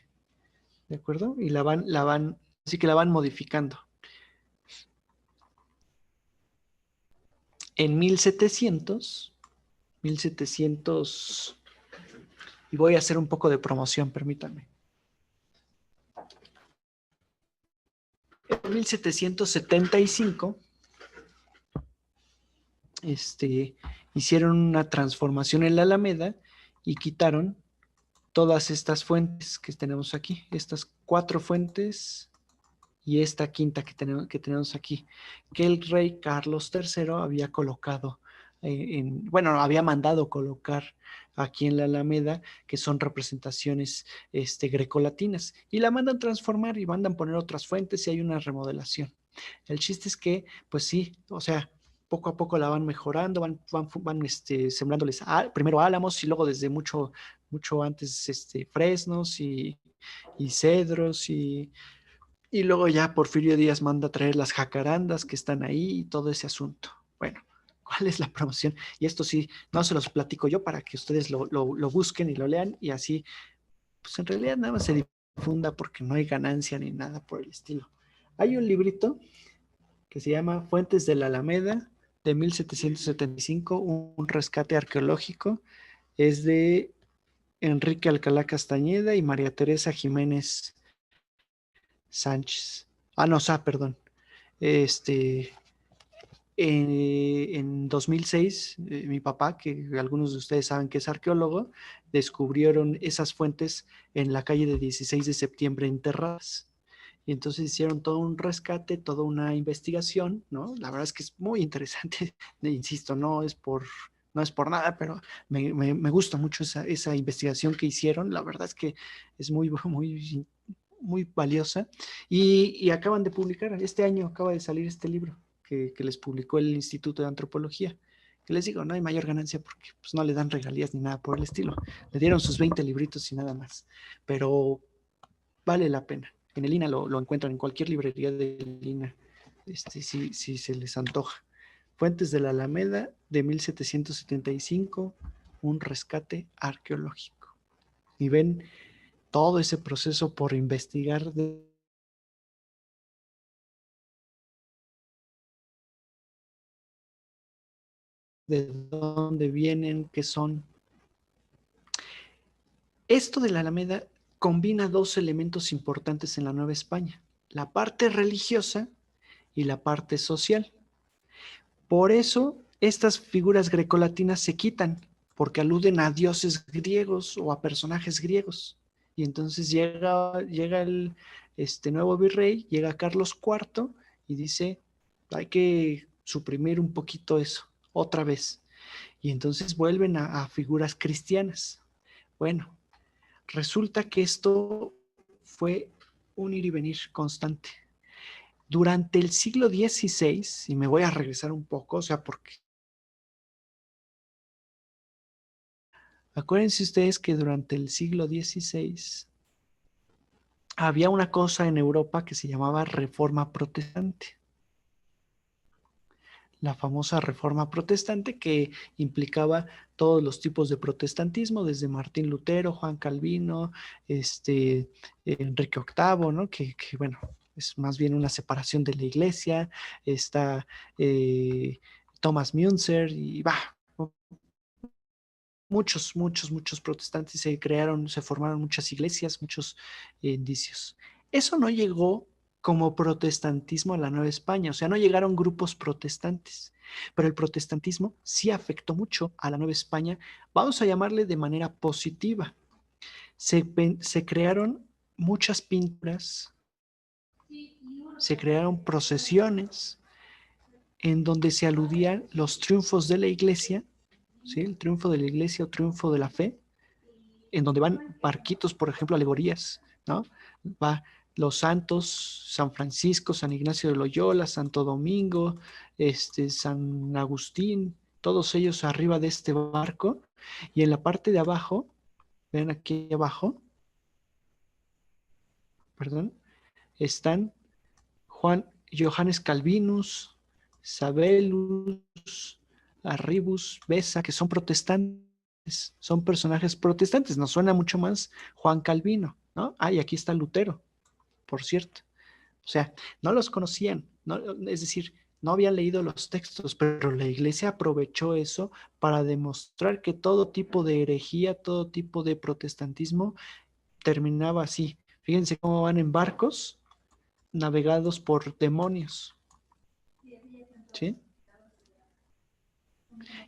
¿De acuerdo? Y así que la van modificando. En 1700, y voy a hacer un poco de promoción, permítanme. En 1775, hicieron una transformación en la Alameda y quitaron todas estas fuentes que tenemos aquí, estas 4 fuentes y esta quinta que tenemos aquí, que el rey Carlos III había colocado, había mandado colocar aquí en la Alameda, que son representaciones grecolatinas, y la mandan transformar y mandan poner otras fuentes y hay una remodelación. El chiste es que, pues sí, o sea, poco a poco la van mejorando, van sembrándoles primero álamos y luego desde mucho antes fresnos y cedros y luego ya Porfirio Díaz manda a traer las jacarandas que están ahí y todo ese asunto. Bueno, ¿cuál es la promoción? Y esto sí, no se los platico yo para que ustedes lo busquen y lo lean y así, pues en realidad nada más se difunda porque no hay ganancia ni nada por el estilo. Hay un librito que se llama Fuentes de la Alameda de 1775, un rescate arqueológico. Es de Enrique Alcalá Castañeda y María Teresa Jiménez Sánchez. Perdón. En 2006, mi papá, que algunos de ustedes saben que es arqueólogo, descubrieron esas fuentes en la calle de 16 de septiembre enterradas. Y entonces hicieron todo un rescate, toda una investigación, ¿no? La verdad es que es muy interesante, insisto, no es por nada, pero me gusta mucho esa investigación que hicieron. La verdad es que es muy, muy, muy valiosa. Y acaban de publicar, este año acaba de salir este libro que les publicó el Instituto de Antropología. Que les digo, no hay mayor ganancia porque pues, no le dan regalías ni nada por el estilo. Le dieron sus 20 libritos y nada más. Pero vale la pena. En el INA lo encuentran en cualquier librería del INA, si se les antoja. Fuentes de la Alameda de 1775, un rescate arqueológico. Y ven todo ese proceso por investigar de dónde vienen, qué son. Esto de la Alameda combina 2 elementos importantes en la Nueva España, la parte religiosa y la parte social. Por eso estas figuras grecolatinas se quitan, porque aluden a dioses griegos o a personajes griegos. Y entonces llega el nuevo virrey, llega Carlos IV y dice, hay que suprimir un poquito eso, otra vez. Y entonces vuelven a figuras cristianas. Bueno, resulta que esto fue un ir y venir constante. Durante el siglo XVI, y me voy a regresar un poco, o sea, porque acuérdense ustedes que durante el siglo XVI había una cosa en Europa que se llamaba Reforma Protestante. La famosa Reforma Protestante que implicaba todos los tipos de protestantismo, desde Martín Lutero, Juan Calvino, Enrique VIII, ¿no? Bueno, es más bien una separación de la iglesia, está Thomas Müntzer y muchos protestantes se formaron muchas iglesias, muchos indicios. Eso no llegó como protestantismo a la Nueva España, o sea, no llegaron grupos protestantes, pero el protestantismo sí afectó mucho a la Nueva España, vamos a llamarle de manera positiva. Se crearon muchas pinturas, se crearon procesiones en donde se aludían los triunfos de la iglesia, ¿sí? El triunfo de la iglesia o triunfo de la fe, en donde van barquitos, por ejemplo, alegorías, ¿no? Va los santos, San Francisco, San Ignacio de Loyola, Santo Domingo, San Agustín, todos ellos arriba de este barco, y en la parte de abajo, vean aquí abajo, perdón, están Johannes Calvinus, Sabellus, Arribus, Besa, que son protestantes, son personajes protestantes. Nos suena mucho más Juan Calvino, ¿no? Y aquí está Lutero, por cierto. O sea, no los conocían, ¿no? Es decir, no habían leído los textos, pero la iglesia aprovechó eso para demostrar que todo tipo de herejía, todo tipo de protestantismo terminaba así. Fíjense cómo van en barcos navegados por demonios, ¿sí?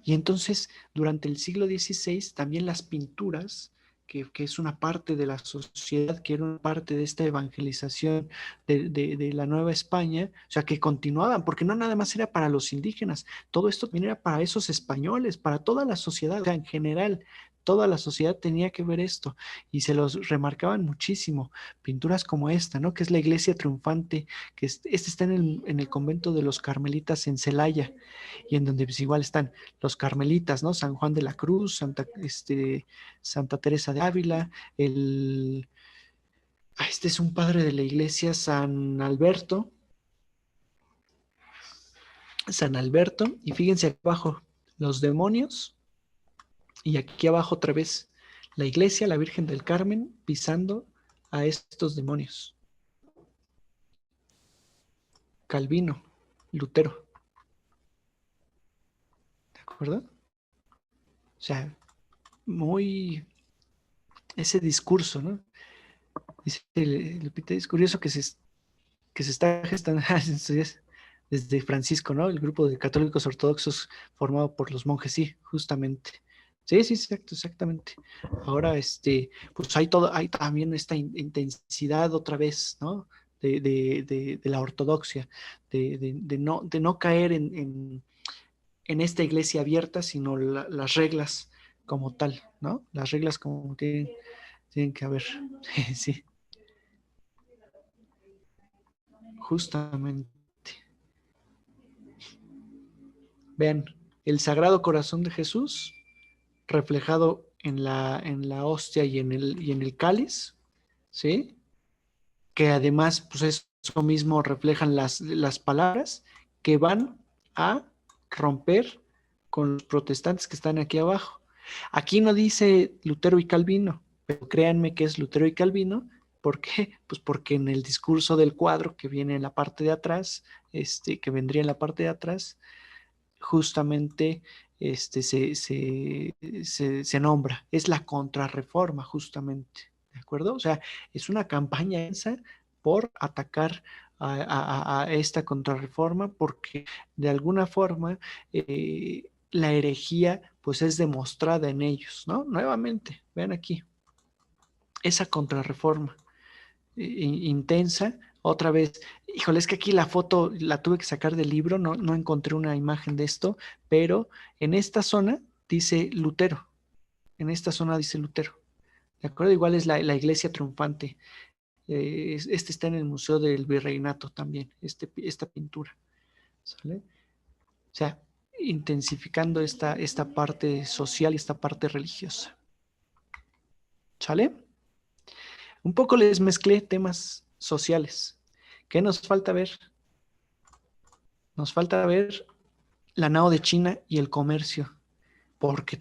Y entonces, durante el siglo XVI, también las pinturas, que es una parte de la sociedad, que era una parte de esta evangelización de la Nueva España, o sea, que continuaban, porque no nada más era para los indígenas, todo esto también era para esos españoles, para toda la sociedad, o sea, en general. Toda la sociedad tenía que ver esto y se los remarcaban muchísimo. Pinturas como esta, ¿no? Que es la iglesia triunfante, que está en el convento de los Carmelitas en Celaya, y en donde pues igual están los carmelitas, ¿no? San Juan de la Cruz, Santa Teresa de Ávila, este es un padre de la iglesia, San Alberto, y fíjense aquí abajo, los demonios, y aquí abajo otra vez, la iglesia, la Virgen del Carmen, pisando a estos demonios. Calvino, Lutero. ¿De acuerdo? O sea, ese discurso, ¿no? Dice Lupita, es curioso que se está gestando desde Francisco, ¿no? El grupo de católicos ortodoxos formado por los monjes, sí, justamente. Sí, exactamente. Ahora, pues hay también esta intensidad otra vez, ¿no? De la ortodoxia, de no caer en esta iglesia abierta, sino las reglas como tal, ¿no? Las reglas como tienen que haber. Sí, justamente. Vean, el Sagrado Corazón de Jesús reflejado en la hostia y en el cáliz, ¿sí? Que además, pues eso mismo reflejan las palabras que van a romper con los protestantes que están aquí abajo. Aquí no dice Lutero y Calvino, pero créanme que es Lutero y Calvino. ¿Por qué? Pues porque en el discurso del cuadro que viene en la parte de atrás, que vendría en la parte de atrás, justamente se nombra, es la contrarreforma justamente, ¿de acuerdo? O sea, es una campaña esa por atacar a esta contrarreforma porque de alguna forma la herejía pues es demostrada en ellos, ¿no? Nuevamente, vean aquí, esa contrarreforma intensa, otra vez, híjole, es que aquí la foto la tuve que sacar del libro, no encontré una imagen de esto, pero en esta zona dice Lutero, en esta zona dice Lutero, ¿de acuerdo? Igual es la iglesia triunfante, este está en el Museo del Virreinato también, esta pintura, ¿sale? O sea, intensificando esta parte social y esta parte religiosa, ¿sale? Un poco les mezclé temas sociales. ¿Qué nos falta ver? Nos falta ver la nao de China y el comercio, porque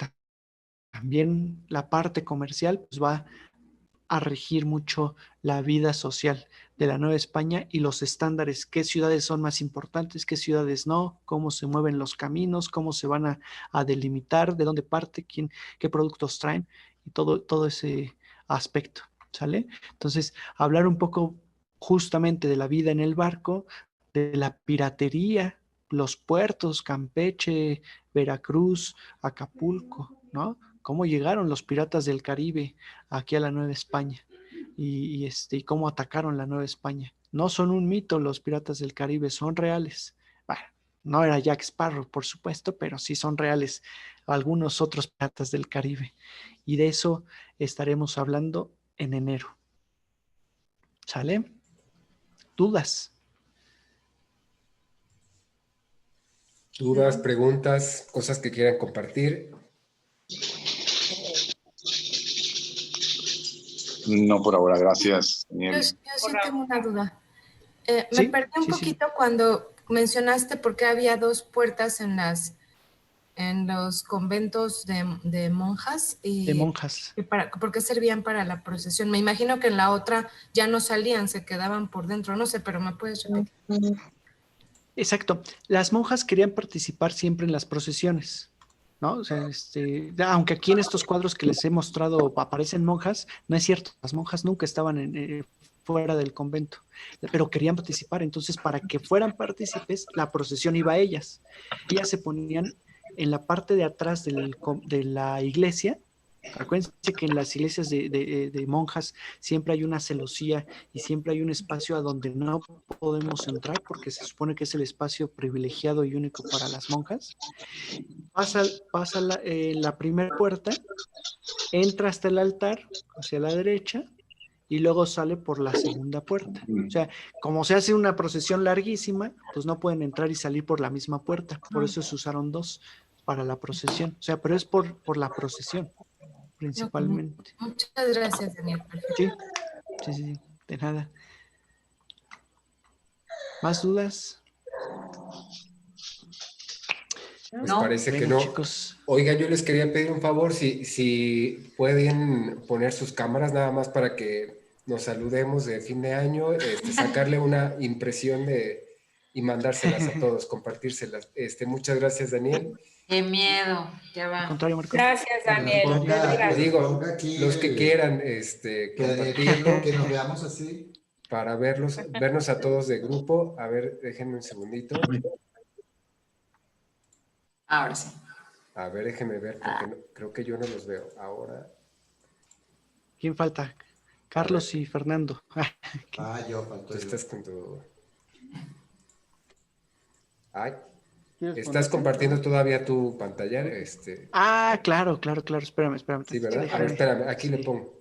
también la parte comercial pues, va a regir mucho la vida social de la Nueva España y los estándares, qué ciudades son más importantes, qué ciudades no, cómo se mueven los caminos, cómo se van a delimitar, de dónde parte, qué productos traen y todo ese aspecto, ¿sale? Entonces, hablar un poco justamente de la vida en el barco, de la piratería, los puertos, Campeche, Veracruz, Acapulco, ¿no? Cómo llegaron los piratas del Caribe aquí a la Nueva España y cómo atacaron la Nueva España. No son un mito los piratas del Caribe, son reales. Bueno, no era Jack Sparrow, por supuesto, pero sí son reales algunos otros piratas del Caribe. Y de eso estaremos hablando en enero. ¿Sale? ¿Dudas? ¿Dudas, preguntas, cosas que quieran compartir? No por ahora, gracias, Daniel. Yo sí tengo una duda. ¿Sí? Me perdí un poquito cuando mencionaste por qué había dos puertas en los conventos de monjas. De monjas. ¿Por qué servían para la procesión? Me imagino que en la otra ya no salían, se quedaban por dentro, no sé, pero ¿me puedes repetir? Exacto. Las monjas querían participar siempre en las procesiones, ¿no? O sea, aunque aquí en estos cuadros que les he mostrado aparecen monjas, no es cierto, las monjas nunca estaban fuera del convento, pero querían participar, entonces para que fueran partícipes, la procesión iba a ellas. Ellas se ponían en la parte de atrás de la iglesia. Acuérdense que en las iglesias de monjas siempre hay una celosía y siempre hay un espacio a donde no podemos entrar porque se supone que es el espacio privilegiado y único para las monjas. Pasa la primera puerta, entra hasta el altar hacia la derecha y luego sale por la segunda puerta. O sea, como se hace una procesión larguísima, pues no pueden entrar y salir por la misma puerta. Por eso se usaron dos para la procesión. O sea, pero es por la procesión principalmente. Muchas gracias, Daniel. Sí, de nada. ¿Más dudas? Pues no. Parece que no. Chicos. Oiga, yo les quería pedir un favor, si pueden poner sus cámaras nada más para que nos saludemos de fin de año, sacarle una impresión y mandárselas a todos, compartírselas. Muchas gracias, Daniel. Qué miedo, ya va. Al contrario, Marco. Gracias, Daniel. Le digo, los que quieran compartirlo, que nos veamos así. Para vernos a todos de grupo. A ver, déjenme un segundito. Ahora sí. A ver, déjenme ver, porque creo que yo no los veo ahora. ¿Quién falta? Carlos y Fernando. Yo falto. Tú estás con tu... Ay, ¿estás compartiendo todavía tu pantalla? Claro. Espérame. Sí, ¿verdad? A ver, espérame, aquí le pongo.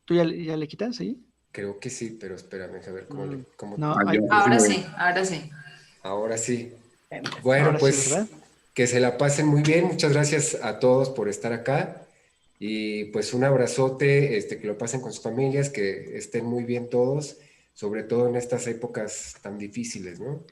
¿Tú ya le quitas ahí? Creo que sí, pero espérame, a ver cómo... No, ahora sí. Ahora sí. Bueno, ahora pues sí, que se la pasen muy bien. Muchas gracias a todos por estar acá. Y pues un abrazote, que lo pasen con sus familias, que estén muy bien todos, sobre todo en estas épocas tan difíciles, ¿no?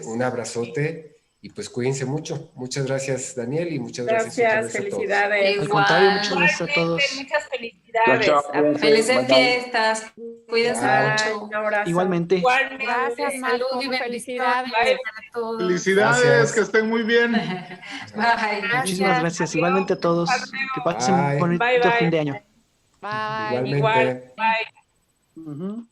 Un abrazote y pues cuídense mucho. Muchas gracias, Daniel, y muchas gracias felicidades. Al contrario, muchas gracias a todos. Muchas felicidades. Felices fiestas. Cuídense mucho. Igualmente. Gracias, salud y felicidades a todos. Felicidades, gracias. Que estén muy bien. Bye. Muchísimas gracias. Igualmente a todos. Que pasen un bonito fin de año. Igualmente. Bye.